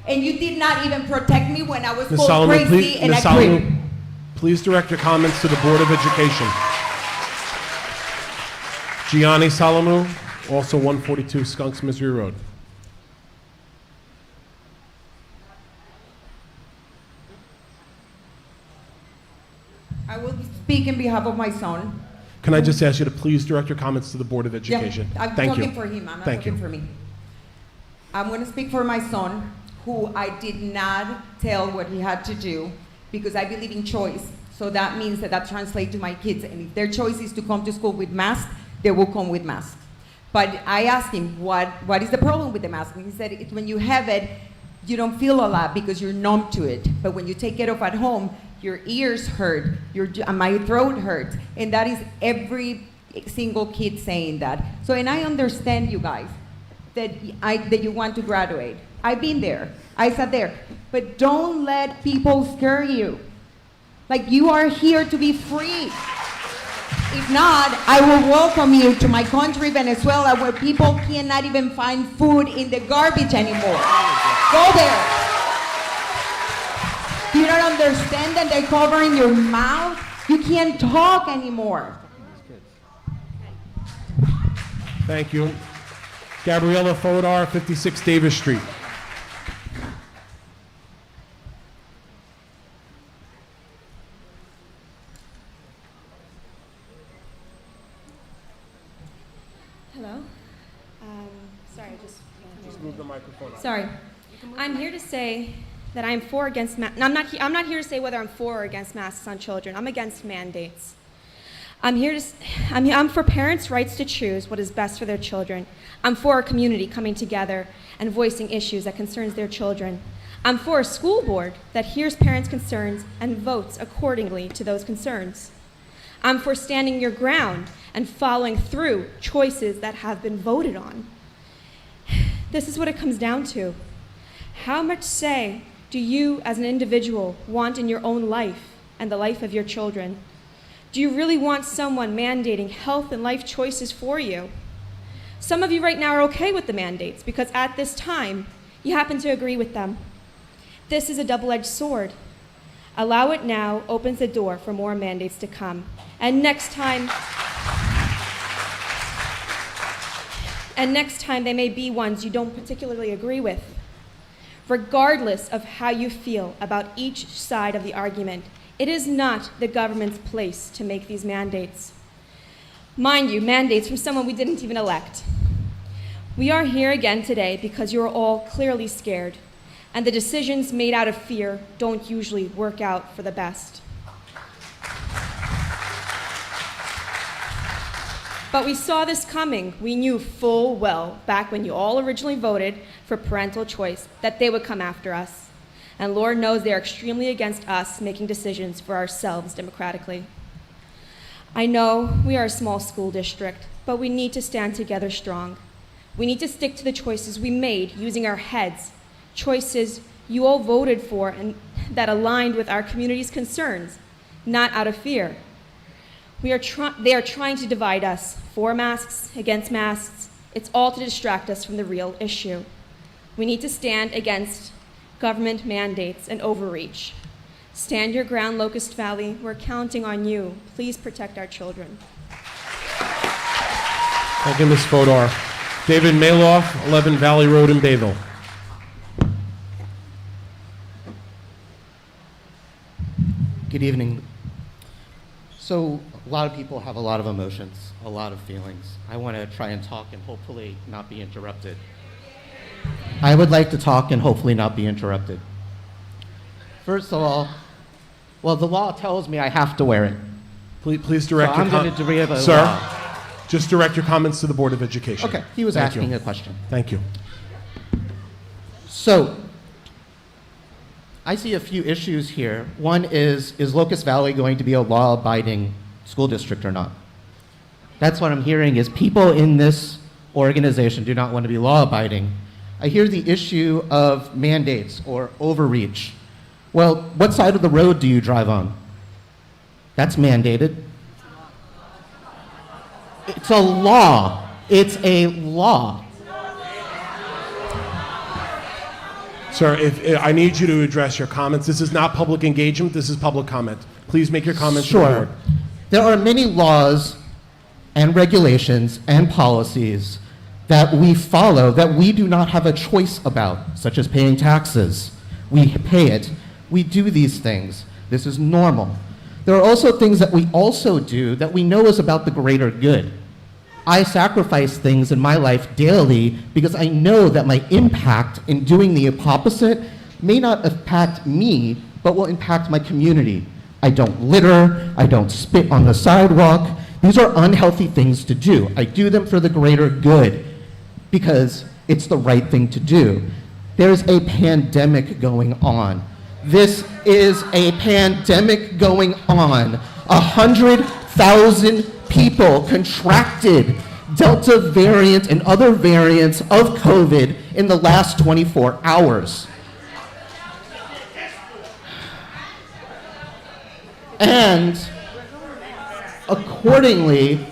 And you did not even protect me when I was Ms. called Solomon, crazy please, and Ms. I quit. Solomon, please direct your comments to the Board of Education. Gianni Salomu, also 142 Skunks, Missouri Road. I will speak in behalf of my son. Can I just ask you to please direct your comments to the Board of Education? Yeah, I'm Thank talking you. for him. I'm not Thank talking you. for me. I'm going to speak for my son, who I did not tell what he had to do because I believe in choice. So that means that translates to my kids. And if their choice is to come to school with masks, they will come with masks. But I asked him, what is the problem with the mask? And he said, it's when you have it, you don't feel a lot because you're numb to it. But when you take it off at home, your ears hurt, my throat hurts. And that is every single kid saying that. So, and I understand you guys, that you want to graduate. I've been there, I sat there. But don't let people scare you. Like, you are here to be free. If not, I will welcome you to my country, Venezuela, where people cannot even find food in the garbage anymore. Go there. Do you not understand that they're covering your mouth? You can't talk anymore. Thank you. Gabriella Fodar, 56 Davis Street. Hello. Sorry, Just move the microphone up. Sorry. I'm here to say that I'm for or against I'm not here to say whether I'm for or against masks on children. I'm against mandates. I'm for parents' rights to choose what is best for their children. I'm for a community coming together and voicing issues that concerns their children. I'm for a school board that hears parents' concerns and votes accordingly to those concerns. I'm for standing your ground and following through choices that have been voted on. This is what it comes down to. How much say do you as an individual want in your own life and the life of your children? Do you really want someone mandating health and life choices for you? Some of you right now are okay with the mandates because at this time, you happen to agree with them. This is a double-edged sword. Allow it now opens the door for more mandates to come. And next time they may be ones you don't particularly agree with. Regardless of how you feel about each side of the argument, it is not the government's place to make these mandates. Mind you, mandates from someone we didn't even elect. We are here again today because you're all clearly scared, and the decisions made out of fear don't usually work out for the best. But we saw this coming. We knew full well, back when you all originally voted for parental choice, that they would come after us. And Lord knows they are extremely against us making decisions for ourselves democratically. I know we are a small school district, but we need to stand together strong. We need to stick to the choices we made using our heads, choices you all voted for and that aligned with our community's concerns, not out of fear. They are trying to divide us, for masks, against masks. It's all to distract us from the real issue. We need to stand against government mandates and overreach. Stand your ground, Locust Valley. We're counting on you. Please protect our children. Thank you, Ms. Fodar. David Maloff, 11 Valley Road in Bayville. Good evening. So a lot of people have a lot of emotions, a lot of feelings. I want to try and talk and hopefully not be interrupted. I would like to talk and hopefully not be interrupted. First of all, well, the law tells me I have to wear it. Please direct So your I'm going to derive a Sir, law. just direct your comments to the Board of Education. Okay, he was Thank asking you. a question. Thank you. So, I see a few issues here. One is Locust Valley going to be a law-abiding school district or not? That's what I'm hearing is people in this organization do not want to be law-abiding. I hear the issue of mandates or overreach. Well, what side of the road do you drive on? That's mandated. It's a law. It's a law. Sir, if I need you to address your comments. This is not public engagement. This is public comment. Please make your comments to the Sure. board. There are many laws and regulations and policies that we follow that we do not have a choice about, such as paying taxes. We pay it. We do these things. This is normal. There are also things that we also do that we know is about the greater good. I sacrifice things in my life daily because I know that my impact in doing the opposite may not impact me, but will impact my community. I don't litter, I don't spit on the sidewalk. These are unhealthy things to do. I do them for the greater good because it's the right thing to do. There's a pandemic going on. This is a pandemic going on. 100,000 people contracted Delta variant and other variants of COVID in the last 24 hours. And accordingly,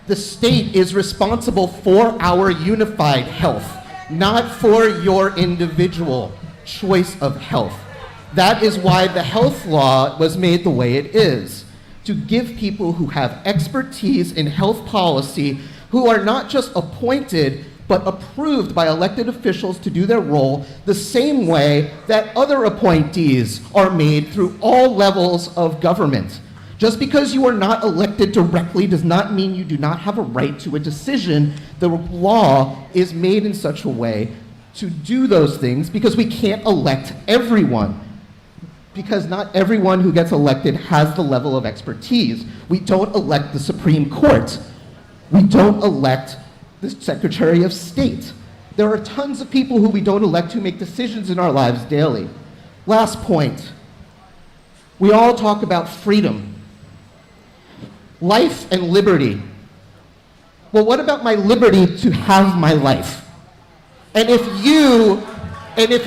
the state is responsible for our unified health, not for your individual choice of health. That is why the health law was made the way it is, to give people who have expertise in health policy, who are not just appointed, but approved by elected officials to do their role the same way that other appointees are made through all levels of government. Just because you are not elected directly does not mean you do not have a right to a decision. The law is made in such a way to do those things because we can't elect everyone. Because not everyone who gets elected has the level of expertise. We don't elect the Supreme Court. We don't elect the Secretary of State. There are tons of people who we don't elect who make decisions in our lives daily. Last point. We all talk about freedom, life and liberty. Well, what about my liberty to have my life? And if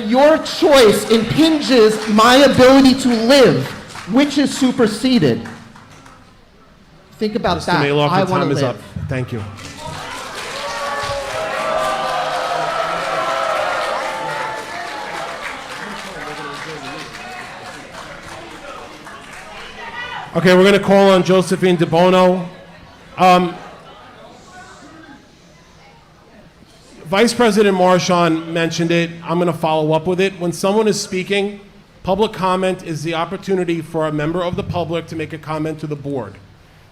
your choice impinges my ability to live, which is superseded? Think about Mr. that. Maylock, I your want time to is live. up. Thank you. Okay, we're going to call on Josephine DeBono. Vice President Marchand mentioned it. I'm going to follow up with it. When someone is speaking, public comment is the opportunity for a member of the public to make a comment to the board.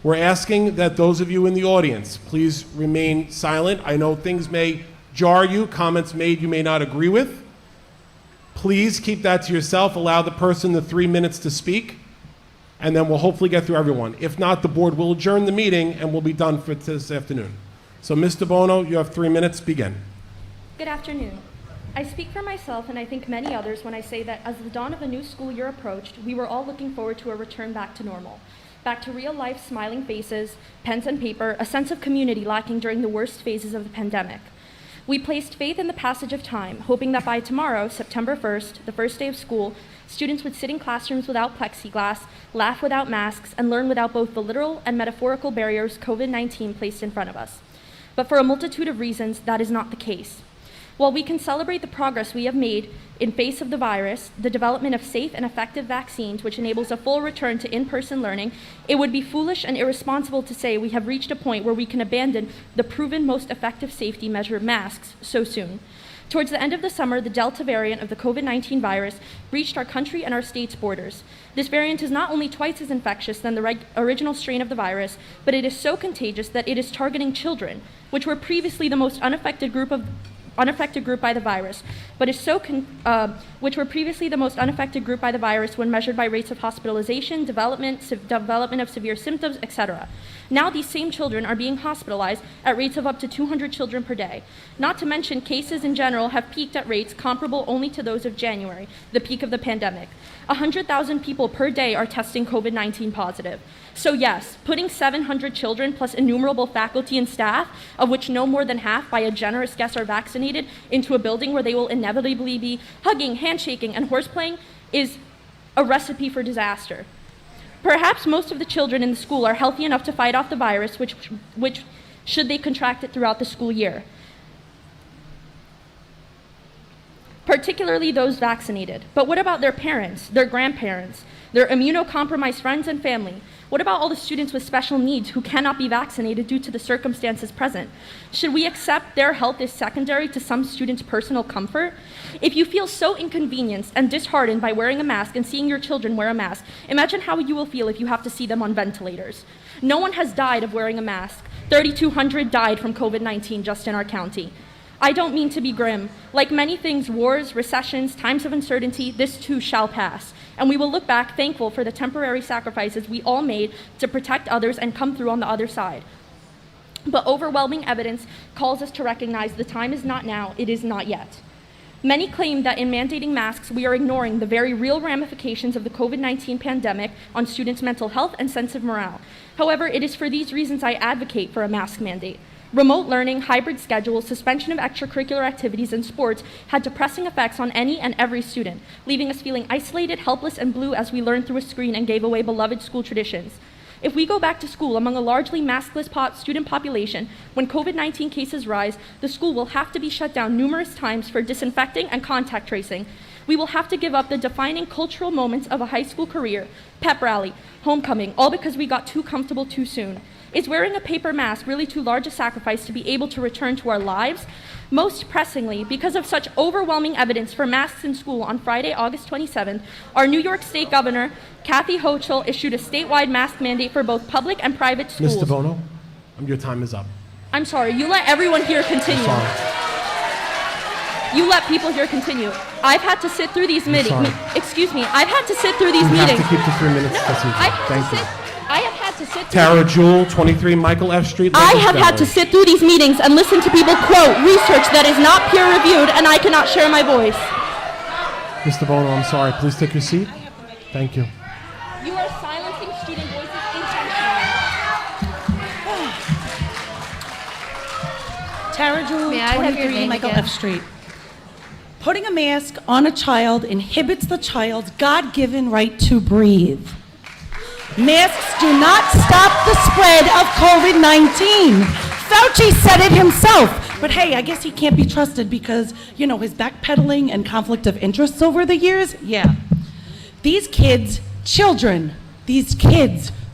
We're asking that those of you in the audience please remain silent. I know things may jar you, comments made you may not agree with. Please keep that to yourself. Allow the person the 3 minutes to speak, and then we'll hopefully get through everyone. If not, the board will adjourn the meeting and we'll be done for this afternoon. So, Ms. DeBono, you have 3 minutes. Begin. Good afternoon. I speak for myself and I think many others when I say that as the dawn of a new school year approached, we were all looking forward to a return back to normal. Back to real life smiling faces, pens and paper, a sense of community lacking during the worst phases of the pandemic. We placed faith in the passage of time, hoping that by tomorrow, September 1st, the first day of school, students would sit in classrooms without plexiglass, laugh without masks, and learn without both the literal and metaphorical barriers COVID-19 placed in front of us. But for a multitude of reasons, that is not the case. While we can celebrate the progress we have made in face of the virus, the development of safe and effective vaccines which enables a full return to in-person learning, it would be foolish and irresponsible to say we have reached a point where we can abandon the proven most effective safety measure, masks, so soon. Towards the end of the summer, the Delta variant of the COVID-19 virus breached our country and our state's borders. This variant is not only twice as infectious than the original strain of the virus, but it is so contagious that it is targeting children, which were previously the most unaffected group by the virus, which were previously the most unaffected group by the virus when measured by rates of hospitalization, development of severe symptoms, etc. Now these same children are being hospitalized at rates of up to 200 children per day. Not to mention cases in general have peaked at rates comparable only to those of January, the peak of the pandemic. 100,000 people per day are testing COVID-19 positive. So yes, putting 700 children plus innumerable faculty and staff, of which no more than half by a generous guess are vaccinated, vaccinated into a building where they will inevitably be hugging, handshaking, and horseplaying is a recipe for disaster. Perhaps most of the children in the school are healthy enough to fight off the virus, which should they contract it throughout the school year, particularly those vaccinated. But what about their parents, their grandparents, their immunocompromised friends and family? What about all the students with special needs who cannot be vaccinated due to the circumstances present? Should we accept their health is secondary to some students' personal comfort? If you feel so inconvenienced and disheartened by wearing a mask and seeing your children wear a mask, imagine how you will feel if you have to see them on ventilators. No one has died of wearing a mask. 3,200 died from COVID-19 just in our county. I don't mean to be grim. Like many things, wars, recessions, times of uncertainty, this too shall pass. And we will look back thankful for the temporary sacrifices we all made to protect others and come through on the other side. But overwhelming evidence calls us to recognize the time is not now, it is not yet. Many claim that in mandating masks, we are ignoring the very real ramifications of the COVID-19 pandemic on students' mental health and sense of morale. However, it is for these reasons I advocate for a mask mandate. Remote learning, hybrid schedules, suspension of extracurricular activities and sports had depressing effects on any and every student, leaving us feeling isolated, helpless, and blue as we learned through a screen and gave away beloved school traditions. If we go back to school among a largely maskless student population, when COVID-19 cases rise, the school will have to be shut down numerous times for disinfecting and contact tracing. We will have to give up the defining cultural moments of a high school career, pep rally, homecoming, all because we got too comfortable too soon. Is wearing a paper mask really too large a sacrifice to be able to return to our lives? Most pressingly, because of such overwhelming evidence for masks in school on Friday, August 27th, our New York State Governor, Kathy Hochul, issued a statewide mask mandate for both public and private schools. Mr. Bono, your time is up. I'm sorry, you let everyone here continue. You let people here continue. I've had to sit through these meetings. Excuse me, I've had to sit through these meetings. You have to keep to 3 minutes. Thank you. I have had to sit Tara Jewell, 23 Michael F. Street. I have had to sit through these meetings and listen to people quote research that is not peer-reviewed, and I cannot share my voice. Mr. Bono, I'm sorry. Please take your seat. Thank you. You are silencing student voices intentionally. Tara Jewell, May I have your 23 name Michael again? F. Street. Putting a mask on a child inhibits the child's God-given right to breathe. Masks do not stop the spread of COVID-19. Fauci said it himself. But hey, I guess he can't be trusted because, you know, his backpedaling and conflict of interests over the years, yeah. These kids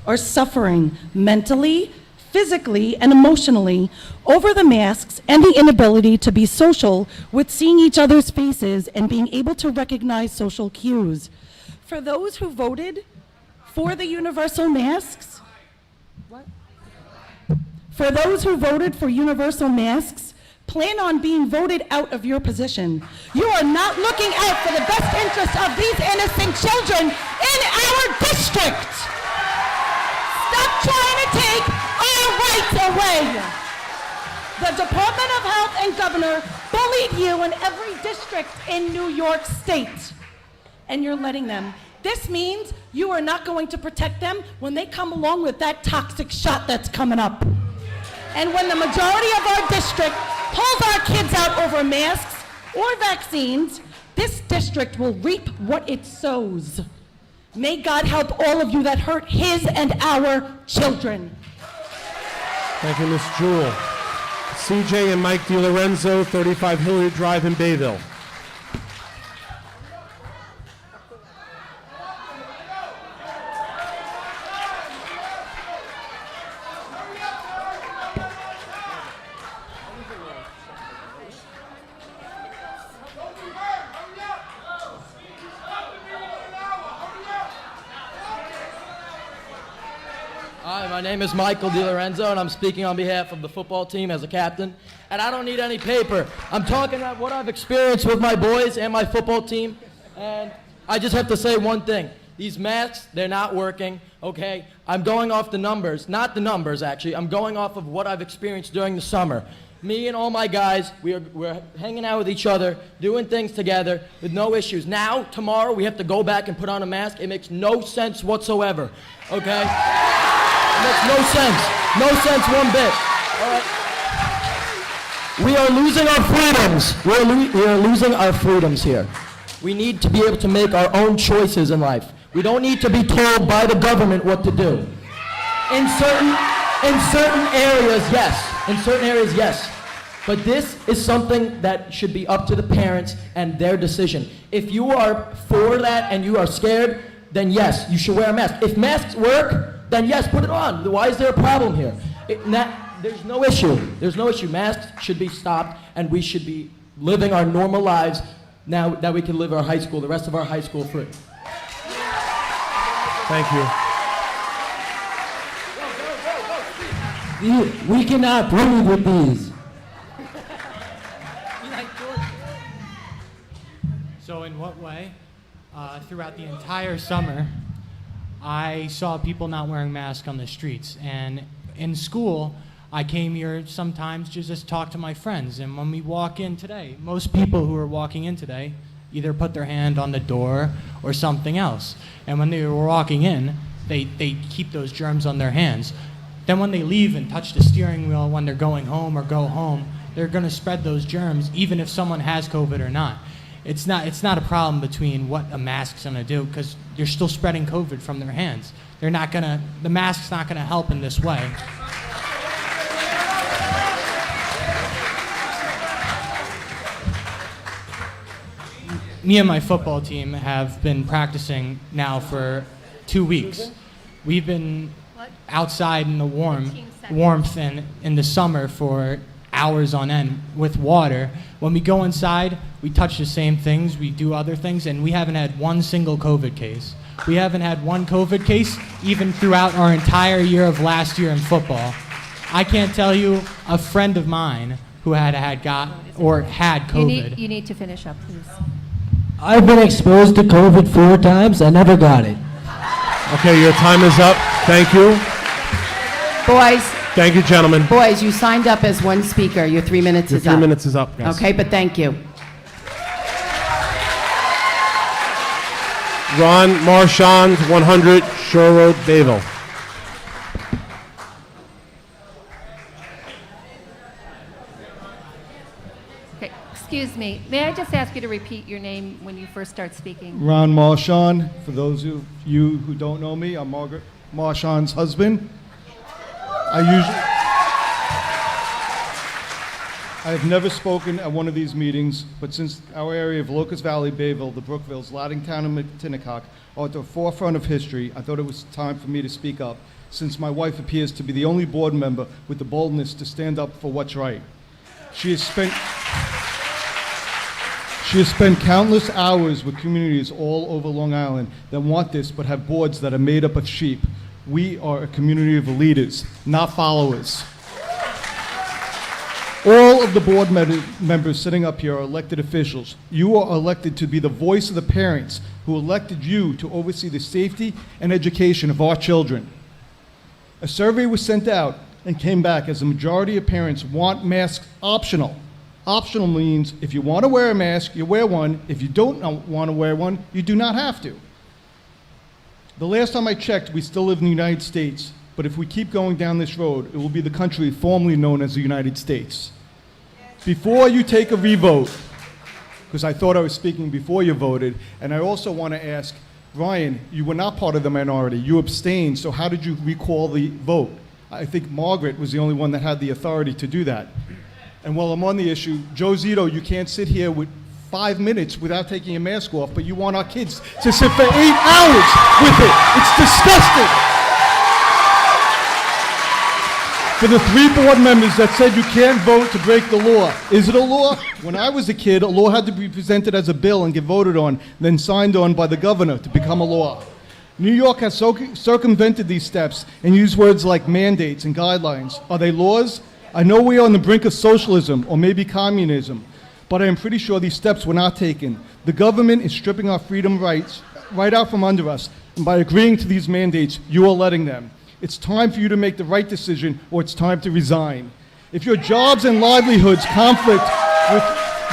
are suffering mentally, physically, and emotionally over the masks and the inability to be social with seeing each other's faces and being able to recognize social cues. For those who voted for the universal masks, For those who voted for universal masks, plan on being voted out of your position. You are not looking out for the best interests of these innocent children in our district. Stop trying to take our rights away. The Department of Health and Governor bullied you in every district in New York State, and you're letting them. This means you are not going to protect them when they come along with that toxic shot that's coming up. And when the majority of our district pulls our kids out over masks or vaccines, this district will reap what it sows. May God help all of you that hurt his and our children. Thank you, Ms. Jewell. CJ and Mike DiLorenzo, 35 Hilliard Drive in Bayville. Hi, my name is Michael DiLorenzo, and I'm speaking on behalf of the football team as a captain. And I don't need any paper. I'm talking about what I've experienced with my boys and my football team. And I just have to say one thing. These masks, they're not working, okay? I'm going off the numbers. Not the numbers, actually. I'm going off of what I've experienced during the summer. Me and all my guys, we're hanging out with each other, doing things together with no issues. Now, tomorrow, we have to go back and put on a mask. It makes no sense whatsoever, okay? It makes no sense. No sense one bit. All right. We are losing our freedoms. We are losing our freedoms here. We need to be able to make our own choices in life. We don't need to be told by the government what to do. In certain areas, yes. In certain areas, yes. But this is something that should be up to the parents and their decision. If you are for that and you are scared, then yes, you should wear a mask. If masks work, then yes, put it on. Why is there a problem here? There's no issue. There's no issue. Masks should be stopped, and we should be living our normal lives now that we can live our high school, the rest of our high school free. Thank you. We cannot breathe with these. So in what way? Throughout the entire summer, I saw people not wearing masks on the streets. And in school, I came here sometimes to just talk to my friends. And when we walk in today, most people who are walking in today either put their hand on the door or something else. And when they were walking in, they keep those germs on their hands. Then when they leave and touch the steering wheel when they're going home or go home, they're going to spread those germs even if someone has COVID or not. It's not a problem between what a mask's going to do, because you're still spreading COVID from their hands. The mask's not going to help in this way. Me and my football team have been practicing now for 2 weeks. We've been outside in the warmth and in the summer for hours on end with water. When we go inside, we touch the same things, we do other things, and we haven't had one single COVID case. We haven't had one COVID case even throughout our entire year of last year in football. I can't tell you a friend of mine who had COVID. You need to finish up, please. I've been exposed to COVID 4 times. I never got it. Okay, your time is up. Thank you. Boys. Thank you, gentlemen. Boys, you signed up as one speaker. Your 3 minutes Your is 3 up. minutes is up, guys. Okay, but thank you. Ron Marchand, 100 Shore Road, Bayville. Okay, excuse me. May I just ask you to repeat your name when you first start speaking? Ron Marchand. For those of you who don't know me, I'm Margaret Marchand's husband. I have never spoken at one of these meetings, but since our area of Locust Valley, Bayville, the Brookvilles, Laddingtown, and Matinacock are at the forefront of history, I thought it was time for me to speak up, since my wife appears to be the only board member with the boldness to stand up for what's right. She has spent countless hours with communities all over Long Island that want this but have boards that are made up of sheep. We are a community of leaders, not followers. All of the board members sitting up here are elected officials. You are elected to be the voice of the parents who elected you to oversee the safety and education of our children. A survey was sent out and came back as the majority of parents want masks optional. Optional means if you want to wear a mask, you wear one. If you don't want to wear one, you do not have to. The last time I checked, we still live in the United States, but if we keep going down this road, it will be the country formerly known as the United States. Before you take a revote, because I thought I was speaking before you voted, and I also want to ask, Ryan, you were not part of the minority. You abstained, so how did you recall the vote? I think Margaret was the only one that had the authority to do that. And while I'm on the issue, Joe Zito, you can't sit here with 5 minutes without taking your mask off, but you want our kids to sit for 8 hours with it. It's disgusting. For the 3 board members that said you can't vote to break the law, is it a law? When I was a kid, a law had to be presented as a bill and get voted on, then signed on by the governor to become a law. New York has circumvented these steps and used words like mandates and guidelines. Are they laws? I know we are on the brink of socialism or maybe communism, but I am pretty sure these steps were not taken. The government is stripping our freedom rights right out from under us, and by agreeing to these mandates, you are letting them. It's time for you to make the right decision, or it's time to resign. If your jobs and livelihoods conflict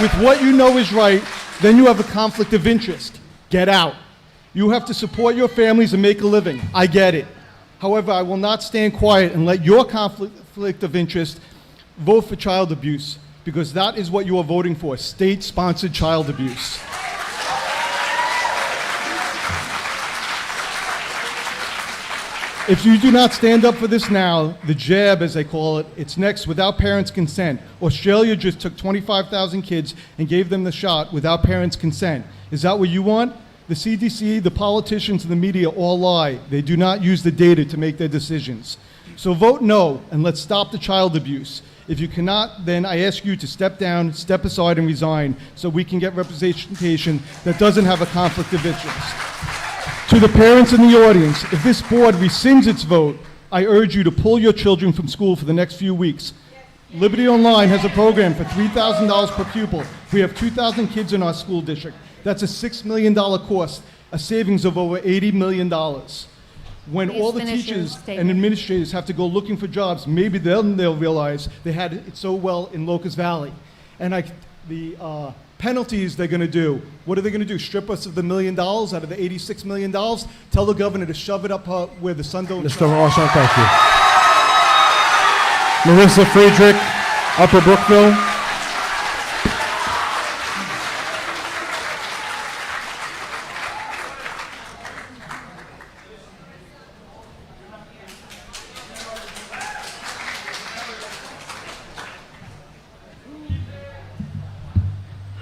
with what you know is right, then you have a conflict of interest. Get out. You have to support your families and make a living. I get it. However, I will not stand quiet and let your conflict of interest vote for child abuse. because that is what you are voting for, state-sponsored child abuse. If you do not stand up for this now, the jab, as they call it, it's next without parents' consent. Australia just took 25,000 kids and gave them the shot without parents' consent. Is that what you want? The CDC, the politicians, and the media all lie. They do not use the data to make their decisions. So vote no, and let's stop the child abuse. If you cannot, then I ask you to step down, step aside, and resign so we can get representation that doesn't have a conflict of interest. To the parents in the audience, if this board rescinds its vote, I urge you to pull your children from school for the next few weeks. Liberty Online has a program for $3,000 per pupil. We have 2,000 kids in our school district. That's a $6 million cost, a savings of over $80 million. When Please all the finish your teachers and statement. administrators have to go looking for jobs, maybe then they'll realize they had it so well in Locust Valley. And the penalties they're going to do, what are they going to do? Strip us of the $1 million out of the $86 million? Tell the governor to shove it up where the sun don't Mr. Marshall, thank you. Marissa Friedrich, Upper Brookville.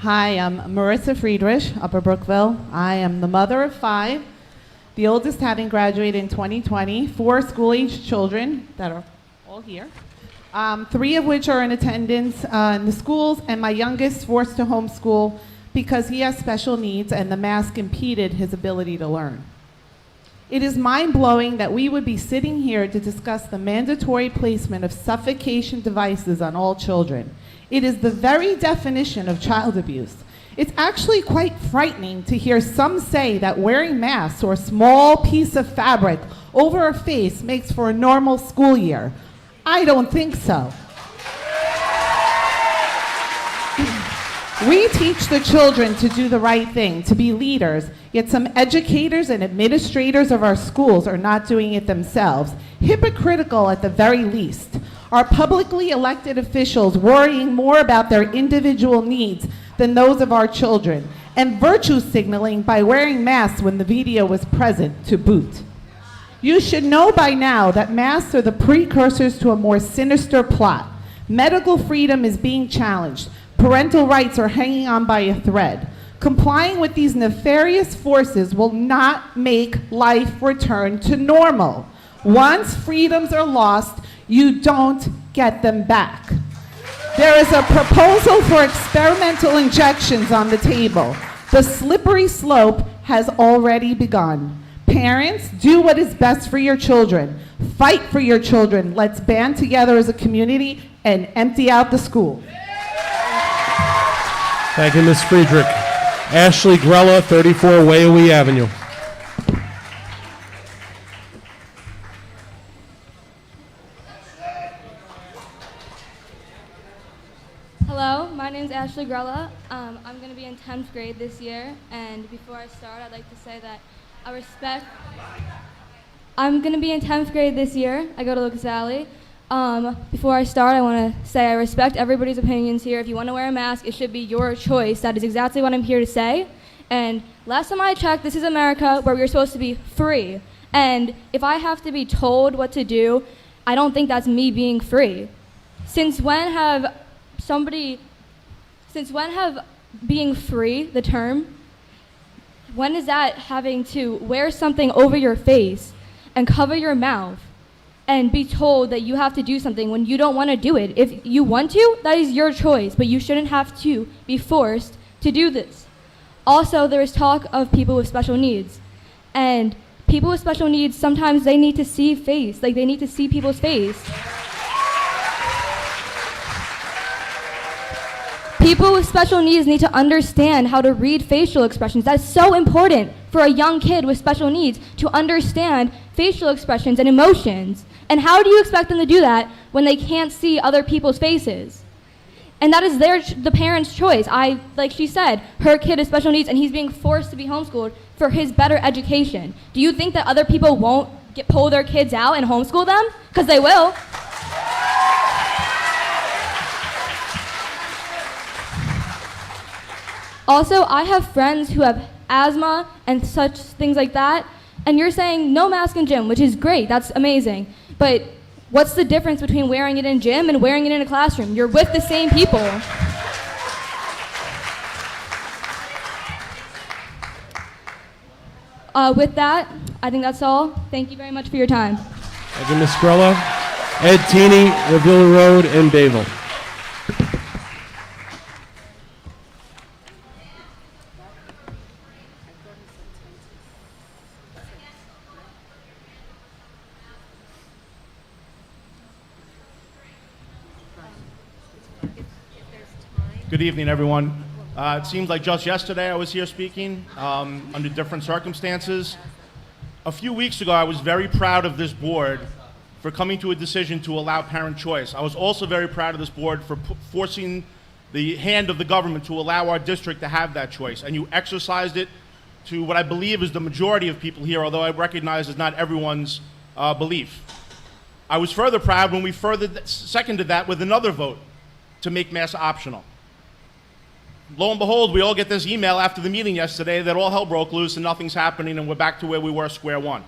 Hi, I'm Marissa Friedrich, Upper Brookville. I am the mother of 5, the oldest having graduated in 2020, 4 school-aged children that are all here, 3 of which are in attendance in the schools, and my youngest forced to homeschool because he has special needs and the mask impeded his ability to learn. It is mind-blowing that we would be sitting here to discuss the mandatory placement of suffocation devices on all children. It is the very definition of child abuse. It's actually quite frightening to hear some say that wearing masks or a small piece of fabric over a face makes for a normal school year. I don't think so. We teach the children to do the right thing, to be leaders, yet some educators and administrators of our schools are not doing it themselves. Hypocritical at the very least. Our publicly elected officials worrying more about their individual needs than those of our children, and virtue signaling by wearing masks when the video was present to boot. You should know by now that masks are the precursors to a more sinister plot. Medical freedom is being challenged. Parental rights are hanging on by a thread. Complying with these nefarious forces will not make life return to normal. Once freedoms are lost, you don't get them back. There is a proposal for experimental injections on the table. The slippery slope has already begun. Parents, do what is best for your children. Fight for your children. Let's band together as a community and empty out the school. Thank you, Ms. Friedrich. Ashley Grella, 34 Wayowie Avenue. Hello, my name is Ashley Grella. I'm going to be in 10th grade this year, and before I start, I'd like to say that I'm going to be in 10th grade this year. I go to Locust Valley. Before I start, I want to say I respect everybody's opinions here. If you want to wear a mask, it should be your choice. That is exactly what I'm here to say. And last time I checked, this is America where we're supposed to be free. And if I have to be told what to do, I don't think that's me being free. Since when have being free, the term, when is that having to wear something over your face and cover your mouth and be told that you have to do something when you don't want to do it? If you want to, that is your choice, but you shouldn't have to be forced to do this. Also, there is talk of people with special needs. And people with special needs, sometimes they need to see face, like they need to see people's face. People with special needs need to understand how to read facial expressions. That's so important for a young kid with special needs to understand facial expressions and emotions. And how do you expect them to do that when they can't see other people's faces? And that is the parent's choice. Like she said, her kid has special needs and he's being forced to be homeschooled for his better education. Do you think that other people won't pull their kids out and homeschool them? Because they will. Also, I have friends who have asthma and such things like that, and you're saying no mask in gym, which is great, that's amazing. But what's the difference between wearing it in gym and wearing it in a classroom? You're with the same people. With that, I think that's all. Thank you very much for your time. Thank you, Ms. Skrella. Ed Teeny, Revilla Road in Bayville. Good evening, everyone. It seems like just yesterday I was here speaking under different circumstances. A few weeks ago, I was very proud of this board for coming to a decision to allow parent choice. I was also very proud of this board for forcing the hand of the government to allow our district to have that choice. And you exercised it to what I believe is the majority of people here, although I recognize it's not everyone's belief. I was further proud when we seconded that with another vote to make masks optional. Lo and behold, we all get this email after the meeting yesterday that all hell broke loose and nothing's happening and we're back to where we were square one.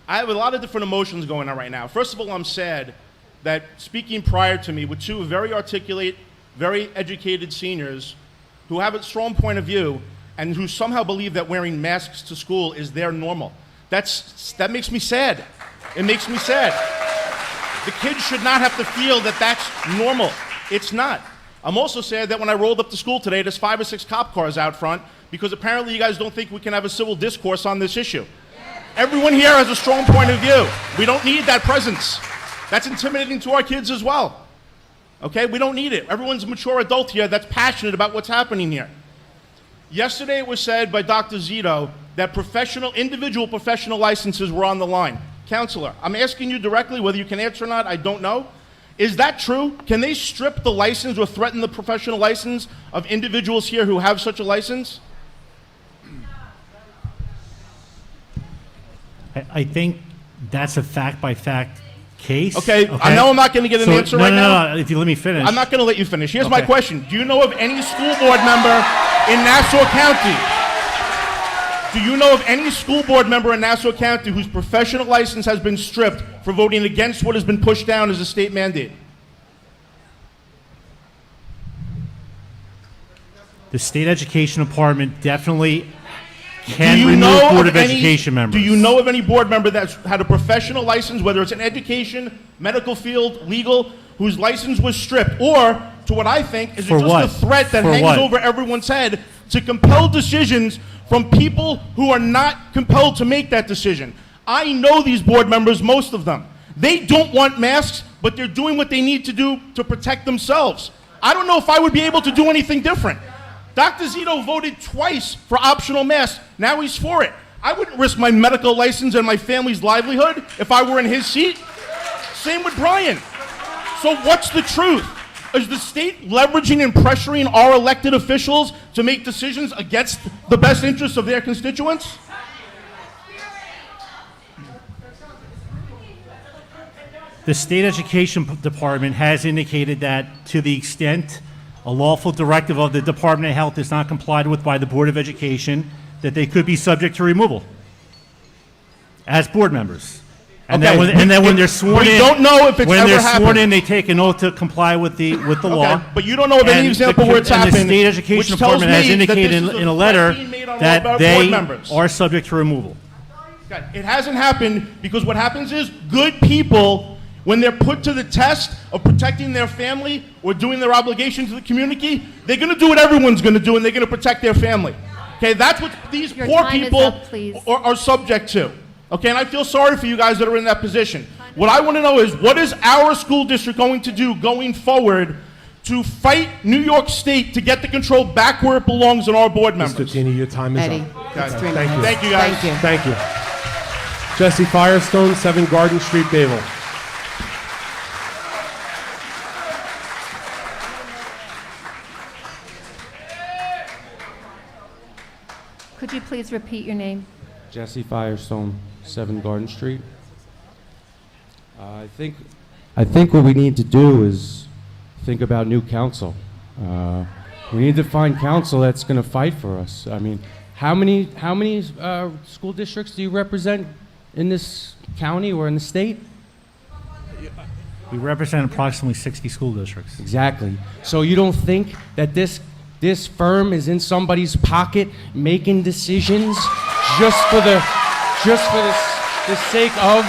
I have a lot of different emotions going on right now. First of all, I'm sad that speaking prior to me with two very articulate, very educated seniors who have a strong point of view and who somehow believe that wearing masks to school is their normal. That makes me sad. It makes me sad. The kids should not have to feel that that's normal. It's not. I'm also sad that when I rolled up to school today, there's 5 or 6 cop cars out front because apparently you guys don't think we can have a civil discourse on this issue. Everyone here has a strong point of view. We don't need that presence. That's intimidating to our kids as well. Okay, we don't need it. Everyone's a mature adult here that's passionate about what's happening here. Yesterday it was said by Dr. Zito that individual professional licenses were on the line. Counselor, I'm asking you directly, whether you can answer or not, I don't know. Is that true? Can they strip the license or threaten the professional license of individuals here who have such a license? I think that's a fact-by-fact case. Okay, I know I'm not going to get an answer right now. No, if you let me finish. I'm not going to let you finish. Here's my question. Do you know of any school board member in Nassau County? Do you know of any school board member in Nassau County whose professional license has been stripped for voting against what has been pushed down as a state mandate? The state education department definitely can remove Board of Education members. Do you know of any board member that's had a professional license, whether it's in education, medical field, legal, whose license was stripped? Or, to what I think, is it just a threat that hangs over everyone's head to compel decisions from people who are not compelled to make that decision? I know these board members, most of them. They don't want masks, but they're doing what they need to do to protect themselves. I don't know if I would be able to do anything different. Dr. Zito voted twice for optional masks. Now he's for it. I wouldn't risk my medical license and my family's livelihood if I were in his seat. Same with Brian. So what's the truth? Is the state leveraging and pressuring our elected officials to make decisions against the best interests of their constituents? The state education department has indicated that to the extent a lawful directive of the Department of Health is not complied with by the Board of Education, that they could be subject to removal as board members. And Okay, then when they're sworn in, we don't know if it's when ever they're sworn happened. in, they take an oath to comply with the law. But you don't know of any And example where it's and happened, the state which education tells department has me that indicated this is in a a letter threat being made on all that of our they board members. are subject to removal. Okay, it hasn't happened because what happens is good people, when they're put to the test of protecting their family or doing their obligation to the community, they're going to do what everyone's going to do, and they're going to protect their family. Okay, that's what these Your poor time is people up, please. are subject to. Okay, and I feel sorry for you guys that are in that position. What I want to know is, what is our school district going to do going forward to fight New York State to get the control back where it belongs in our board members? Mr. Tini, your time is Eddie, up. extremely Thank you. Thank you, guys. Thank you. Thank you. Jesse Firestone, 7 Garden Street, Bayville. Could you please repeat your name? Jesse Firestone, 7 Garden Street. I think what we need to do is think about new council. We need to find counsel that's going to fight for us. I mean, how many school districts do you represent in this county or in the state? We represent approximately 60 school districts. Exactly. So you don't think that this firm is in somebody's pocket making decisions just for the sake of?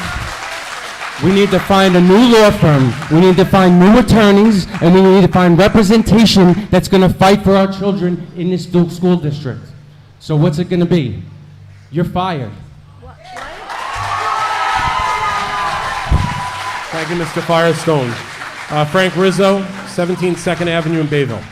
We need to find a new law firm. We need to find new attorneys, and we need to find representation that's going to fight for our children in this school district. So what's it going to be? You're fired. Thank you, Mr. Firestone. Frank Rizzo, 17 2nd Avenue in Bayville.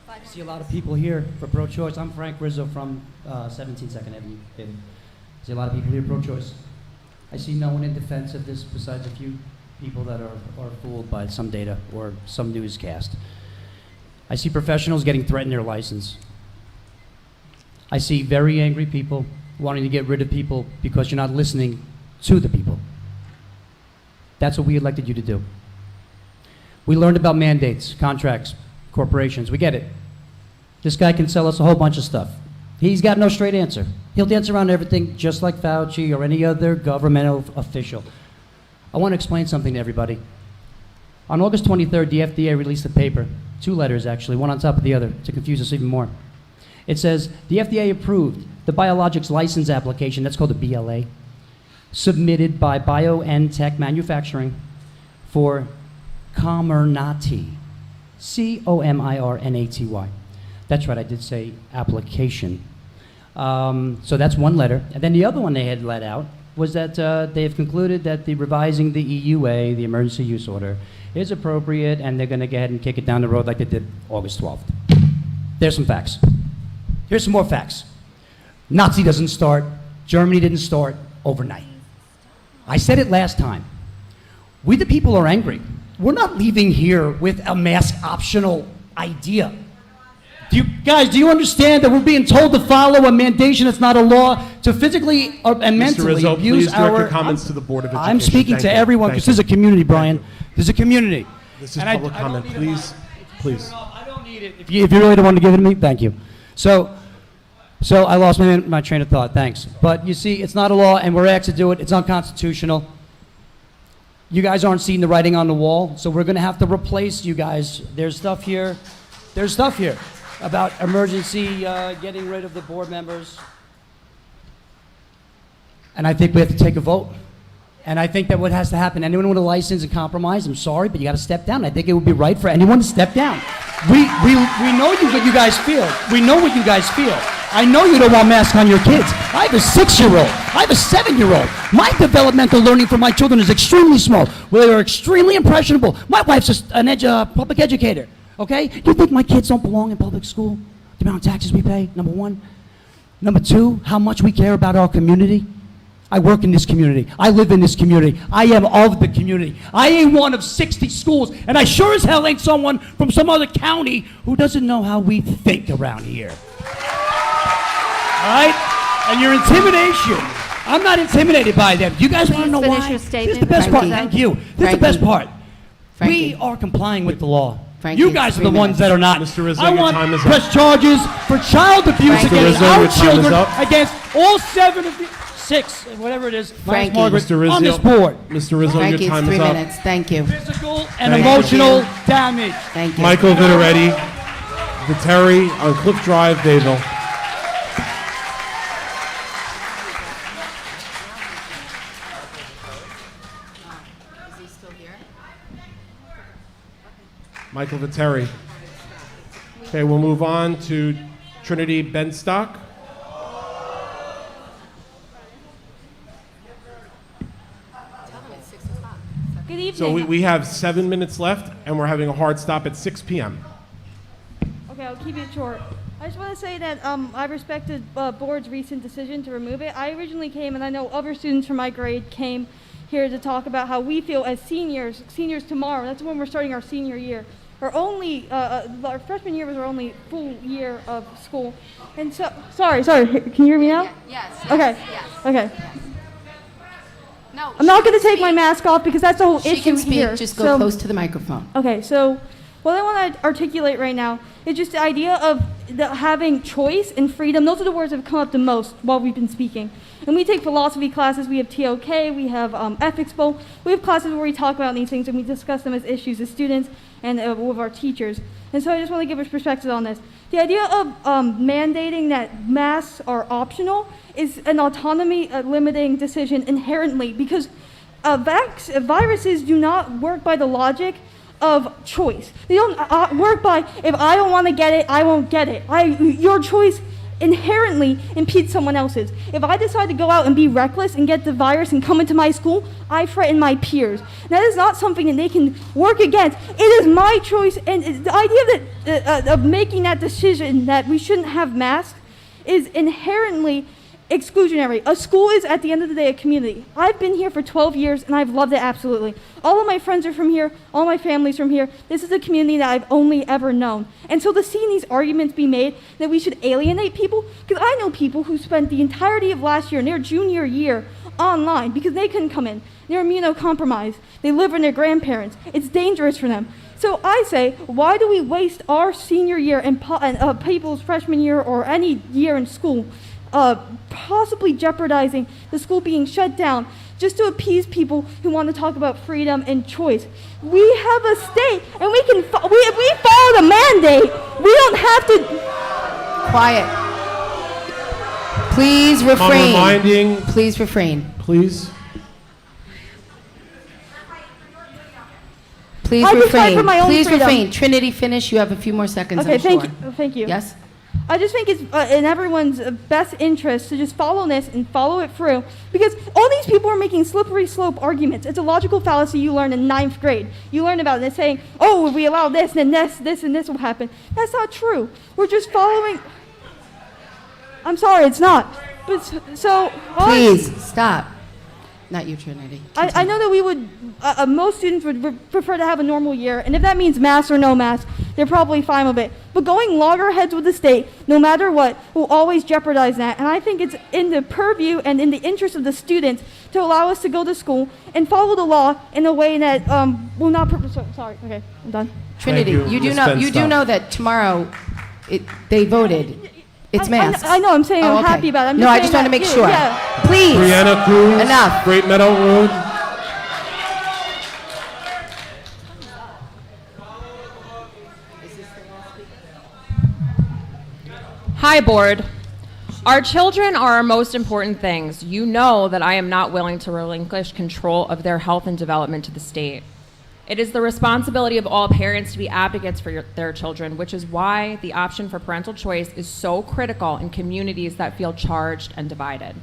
I see a lot of people here for pro-choice. I'm Frank Rizzo from 17 2nd Avenue. I see a lot of people here pro-choice. I see no one in defense of this besides a few people that are fooled by some data or some newscast. I see professionals getting threatened their license. I see very angry people wanting to get rid of people because you're not listening to the people. That's what we elected you to do. We learned about mandates, contracts, corporations. We get it. This guy can sell us a whole bunch of stuff. He's got no straight answer. He'll dance around everything just like Fauci or any other governmental official. I want to explain something to everybody. On August 23rd, the FDA released a paper, 2 letters actually, one on top of the other, to confuse us even more. It says, the FDA approved the biologics license application, that's called the BLA, submitted by BioNTech Manufacturing for Comirnaty, Comirnaty. That's right, I did say application. So that's one letter. And then the other one they had let out was that they have concluded that the revising the EUA, the emergency use order, is appropriate, and they're going to go ahead and kick it down the road like they did August 12th. There's some facts. Here's some more facts. Nazi doesn't start, Germany didn't start overnight. I said it last time. We the people are angry. We're not leaving here with a mask optional idea. Do you understand that we're being told to follow a mandation that's not a law, to physically and mentally Mr. Rizzo, abuse please direct our... your comments to the Board of Education. I'm speaking Thank to you. everyone Thank because this is a community, Brian. This is a community. This is public comment. Please, please. I don't need it. If you really don't want to give it to me, thank you. So I lost my train of thought. Thanks. But you see, it's not a law, and we're asked to do it. It's unconstitutional. You guys aren't seeing the writing on the wall, so we're going to have to replace you guys. There's stuff here. There's stuff here about emergency, getting rid of the board members. And I think we have to take a vote. And I think that what has to happen, anyone with a license and compromise, I'm sorry, but you got to step down. I think it would be right for anyone to step down. We know what you guys feel. We know what you guys feel. I know you don't want masks on your kids. I have a 6-year-old. I have a 7-year-old. My developmental learning for my children is extremely small. They are extremely impressionable. My wife's a public educator. Okay? You think my kids don't belong in public school? The amount of taxes we pay, number one. Number two, how much we care about our community. I work in this community. I live in this community. I am of the community. I ain't one of 60 schools, and I sure as hell ain't someone from some other county who doesn't know how we think around here. All right? And your intimidation, I'm not intimidated by them. You guys want to know Finish why? your This is statement, the best part. Frankie. Thank you. This is the best part. We are complying with the law. Frankie, You guys are the 3 ones that are not. Mr. Rizzo, I your want time is up. press charges for child abuse Frankie. against Rizzo, our your time is children, up. against all 7 of the 6, whatever it is, minus Frankie. Margaret, Mr. Rizzo, on this board. Mr. Rizzo, Frankie, your time it's is 3 up. minutes. Thank you. Physical and Thank emotional you. damage. Thank you. Michael Viteretti, Viteri on Cliff Drive, Bayville. Michael Viteri. Okay, we'll move on to Trinity Benstock. Good evening. So we have 7 minutes left, and we're having a hard stop at 6 p.m. Okay, I'll keep it short. I just want to say that I respected board's recent decision to remove it. I originally came, and I know other students from my grade came here to talk about how we feel as seniors tomorrow, that's when we're starting our senior year. Our freshman year was our only full year of school. And so, sorry, can you hear me now? Yes. Okay. Yes. Okay. No, I'm not going to take my mask off because that's the whole She issue can speak, here. just go close to the microphone. Okay, so what I want to articulate right now is just the idea of having choice and freedom. Those are the words that have come up the most while we've been speaking. And we take philosophy classes, we have TOK, we have ethics bowl. We have classes where we talk about these things and we discuss them as issues as students and with our teachers. And so I just want to give a perspective on this. The idea of mandating that masks are optional is an autonomy limiting decision inherently, because viruses do not work by the logic of choice. They don't work by, if I don't want to get it, I won't get it. Your choice inherently impedes someone else's. If I decide to go out and be reckless and get the virus and come into my school, I threaten my peers. That is not something that they can work against. It is my choice, and the idea that of making that decision that we shouldn't have masks is inherently exclusionary. A school is, at the end of the day, a community. I've been here for 12 years, and I've loved it absolutely. All of my friends are from here. All my family's from here. This is a community that I've only ever known. And so to see these arguments be made that we should alienate people, because I know people who spent the entirety of last year and their junior year online because they couldn't come in. They're immunocompromised. They live with their grandparents. It's dangerous for them. So I say, why do we waste our senior year and people's freshman year or any year in school possibly jeopardizing the school being shut down just to appease people who want to talk about freedom and choice? We have a state, and we can if we follow the mandate, we don't have to. Quiet. Please refrain. Please refrain. Please. Please I just fight for refrain. my own Please freedom. refrain. Trinity, finish. You have a few more seconds. Okay, I'm thank sure. you. Thank you. Yes. I just think it's in everyone's best interest to just follow this and follow it through, because all these people are making slippery slope arguments. It's a logical fallacy you learn in 9th grade. You learn about it, saying, oh, if we allow this, then this, and this will happen. That's not true. We're just following. I'm sorry, it's not. But so Please stop. Not you, Trinity. I know that we would, most students would prefer to have a normal year, and if that means masks or no masks, they're probably fine with it. But going loggerheads with the state, no matter what, will always jeopardize that. And I think it's in the purview and in the interest of the students to allow us to go to school and follow the law in a way that will not. Sorry. Okay, I'm done. Trinity, you do know that tomorrow, they voted. It's masks. I know. I'm saying I'm okay. happy about it. I'm No, just I just want to saying make that- sure. Yeah. Please. Brianna Cruz. Enough. Great Meadow Road. Hi, board. Our children are our most important things. You know that I am not willing to relinquish control of their health and development to the state. It is the responsibility of all parents to be advocates for their children, which is why the option for parental choice is so critical in communities that feel charged and divided.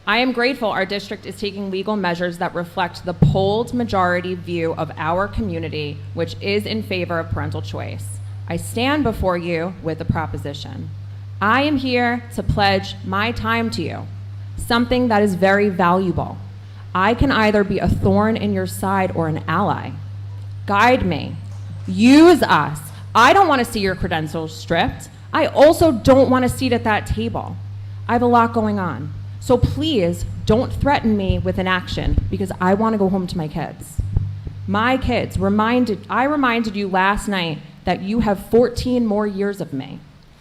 I am grateful our district is taking legal measures that reflect the polled majority view of our community, which is in favor of parental choice. I stand before you with a proposition. I am here to pledge my time to you, something that is very valuable. I can either be a thorn in your side or an ally. Guide me. Use us. I don't want to see your credentials stripped. I also don't want a seat at that table. I have a lot going on. So please don't threaten me with an action because I want to go home to my kids. My kids, I reminded you last night that you have 14 more years of me.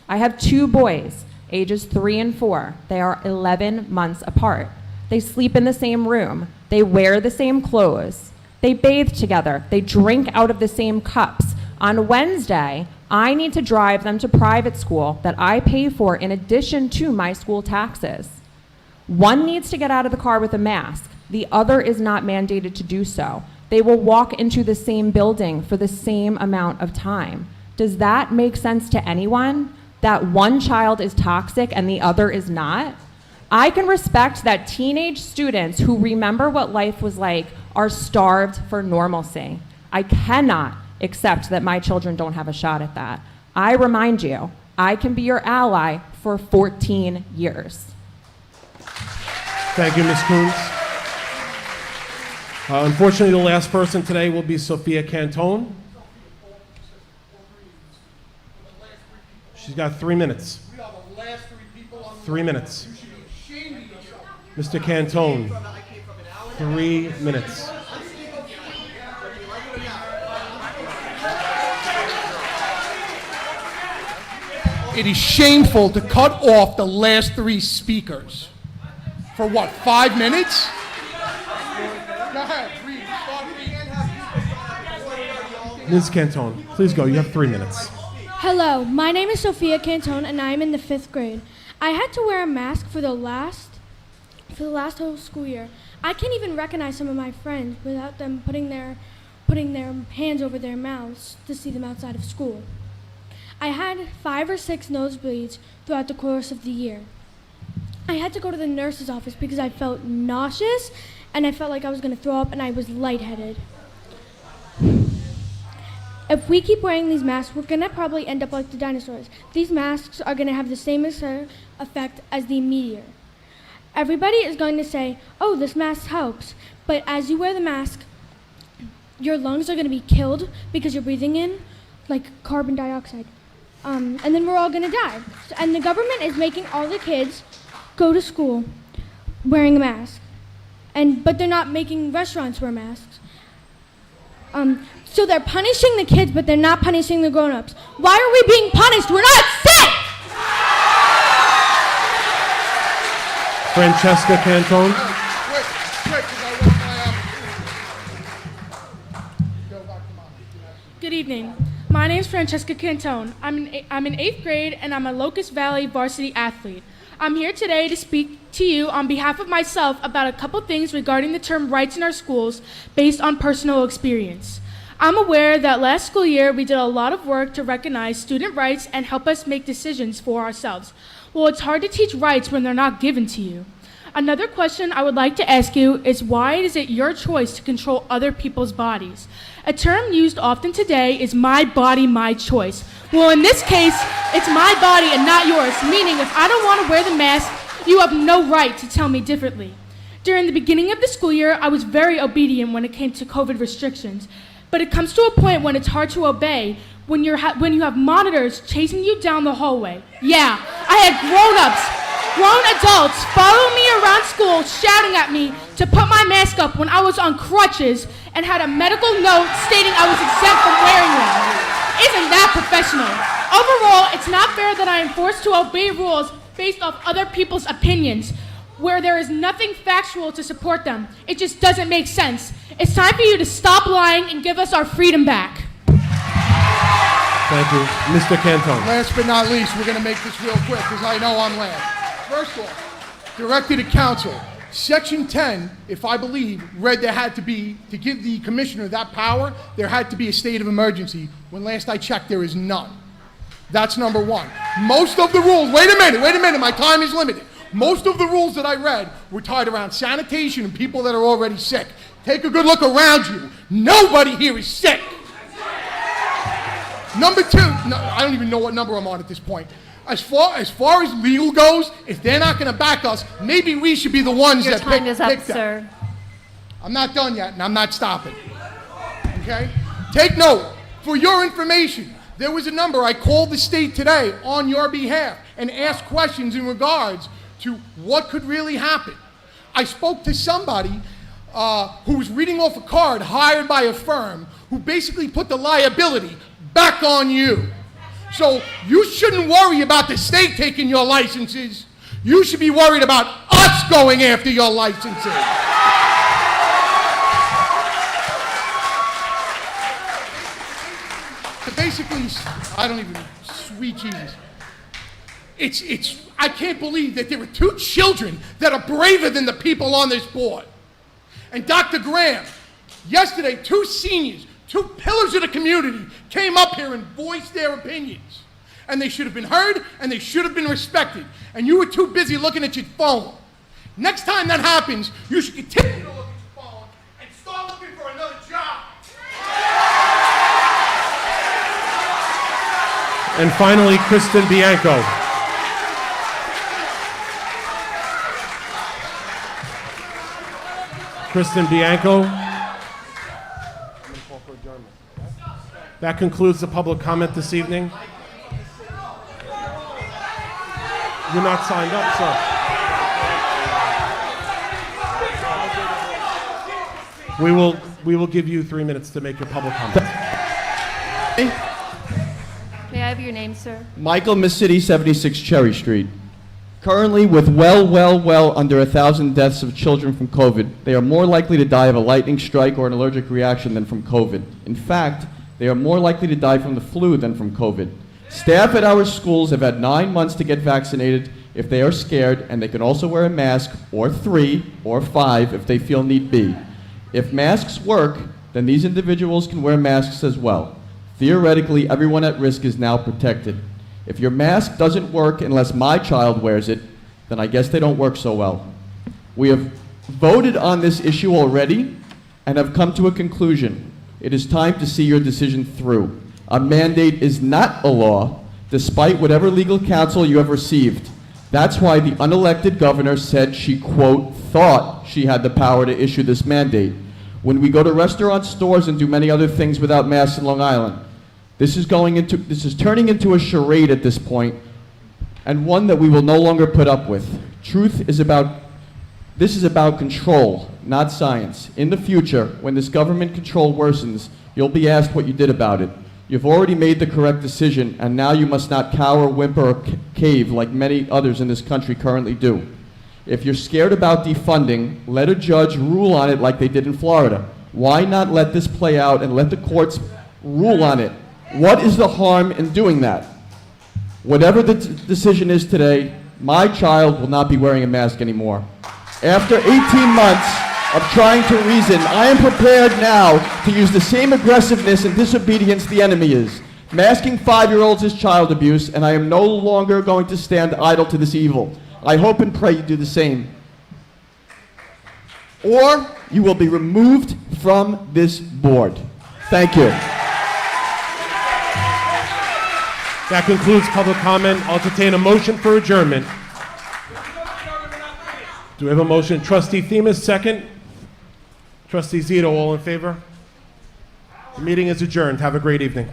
I have 2 boys, ages 3 and 4. They are 11 months apart. They sleep in the same room. They wear the same clothes. They bathe together. They drink out of the same cups. On Wednesday, I need to drive them to private school that I pay for in addition to my school taxes. One needs to get out of the car with a mask. The other is not mandated to do so. They will walk into the same building for the same amount of time. Does that make sense to anyone? That one child is toxic and the other is not? I can respect that teenage students who remember what life was like are starved for normalcy. I cannot accept that my children don't have a shot at that. I remind you, I can be your ally for 14 years. Thank you, Ms. Coons. Unfortunately, the last person today will be Sophia Cantone. She's got 3 minutes. 3 minutes. Mr. Cantone, 3 minutes. It is shameful to cut off the last 3 speakers. For what, 5 minutes? Go ahead, read. Start reading. Ms. Cantone, please go. You have 3 minutes. Hello, my name is Sophia Cantone and I am in the 5th grade. I had to wear a mask for the last whole school year. I can't even recognize some of my friends without them putting their hands over their mouths to see them outside of school. I had 5 or 6 nosebleeds throughout the course of the year. I had to go to the nurse's office because I felt nauseous and I felt like I was going to throw up and I was lightheaded. If we keep wearing these masks, we're going to probably end up like the dinosaurs. These masks are going to have the same effect as the meteor. Everybody is going to say, oh, this mask helps. But as you wear the mask, your lungs are going to be killed because you're breathing in like carbon dioxide. And then we're all going to die. And the government is making all the kids go to school wearing a mask. But they're not making restaurants wear masks. So they're punishing the kids, but they're not punishing the grown-ups. Why are we being punished? We're not sick! Francesca Cantone. Good evening. My name is Francesca Cantone. I'm in 8th grade and I'm a Locust Valley varsity athlete. I'm here today to speak to you on behalf of myself about a couple things regarding the term rights in our schools based on personal experience. I'm aware that last school year we did a lot of work to recognize student rights and help us make decisions for ourselves. Well, it's hard to teach rights when they're not given to you. Another question I would like to ask you is why is it your choice to control other people's bodies? A term used often today is my body, my choice. Well, in this case, it's my body and not yours, meaning if I don't want to wear the mask, you have no right to tell me differently. During the beginning of the school year, I was very obedient when it came to COVID restrictions. But it comes to a point when it's hard to obey when you have monitors chasing you down the hallway. Yeah, I had grown adults follow me around school shouting at me to put my mask up when I was on crutches and had a medical note stating I was exempt from wearing one. Isn't that professional? Overall, it's not fair that I am forced to obey rules based off other people's opinions where there is nothing factual to support them. It just doesn't make sense. It's time for you to stop lying and give us our freedom back. Thank you. Mr. Cantone. Last but not least, we're going to make this real quick because I know I'm last. First off, directed to council. Section 10, if I believe, read there had to be, to give the commissioner that power, there had to be a state of emergency. When last I checked, there is none. That's number one. Most of the rules, wait a minute, my time is limited. Most of the rules that I read were tied around sanitation and people that are already sick. Take a good look around you. Nobody here is sick. Number two, no, I don't even know what number I'm on at this point. As far as legal goes, if they're not going to back us, maybe we should be the ones Your that time is up, pick them. sir. I'm not done yet, and I'm not stopping. Okay? Take note. For your information, there was a number I called the state today on your behalf and asked questions in regards to what could really happen. I spoke to somebody who was reading off a card hired by a firm who basically put the liability back on you. So you shouldn't worry about the state taking your licenses. You should be worried about us going after your licenses. So basically, I don't even, sweet Jesus. I can't believe that there are 2 children that are braver than the people on this board. And Dr. Graham, yesterday, 2 seniors, 2 pillars of the community came up here and voiced their opinions. And they should have been heard and they should have been respected. And you were too busy looking at your phone. Next time that happens, you should continue to look at your phone and start looking for another job. And finally, Kristen Bianco. Kristen Bianco. That concludes the public comment this evening. You're not signed up, sir. We will give you 3 minutes to make your public comment. May I have your name, sir? Michael, Miss City, 76 Cherry Street. Currently, with well under 1,000 deaths of children from COVID, they are more likely to die of a lightning strike or an allergic reaction than from COVID. In fact, they are more likely to die from the flu than from COVID. Staff at our schools have had 9 months to get vaccinated if they are scared, and they can also wear a mask, or 3, or 5 if they feel need be. If masks work, then these individuals can wear masks as well. Theoretically, everyone at risk is now protected. If your mask doesn't work unless my child wears it, then I guess they don't work so well. We have voted on this issue already and have come to a conclusion. It is time to see your decision through. A mandate is not a law, despite whatever legal counsel you have received. That's why the unelected governor said she, quote, thought she had the power to issue this mandate. When we go to restaurants, stores, and do many other things without masks in Long Island, this is turning into a charade at this point, and one that we will no longer put up with. This is about control, not science. In the future, when this government control worsens, you'll be asked what you did about it. You've already made the correct decision, and now you must not cower, whimper, or cave like many others in this country currently do. If you're scared about defunding, let a judge rule on it like they did in Florida. Why not let this play out and let the courts rule on it? What is the harm in doing that? Whatever the decision is today, my child will not be wearing a mask anymore. After 18 months of trying to reason, I am prepared now to use the same aggressiveness and disobedience the enemy is. Masking 5-year-olds is child abuse, and I am no longer going to stand idle to this evil. I hope and pray you do the same. Or you will be removed from this board. Thank you. That concludes public comment. I'll entertain a motion for adjournment. Do we have a motion? Trustee Themis, second. Trustee Zito, all in favor? The meeting is adjourned. Have a great evening.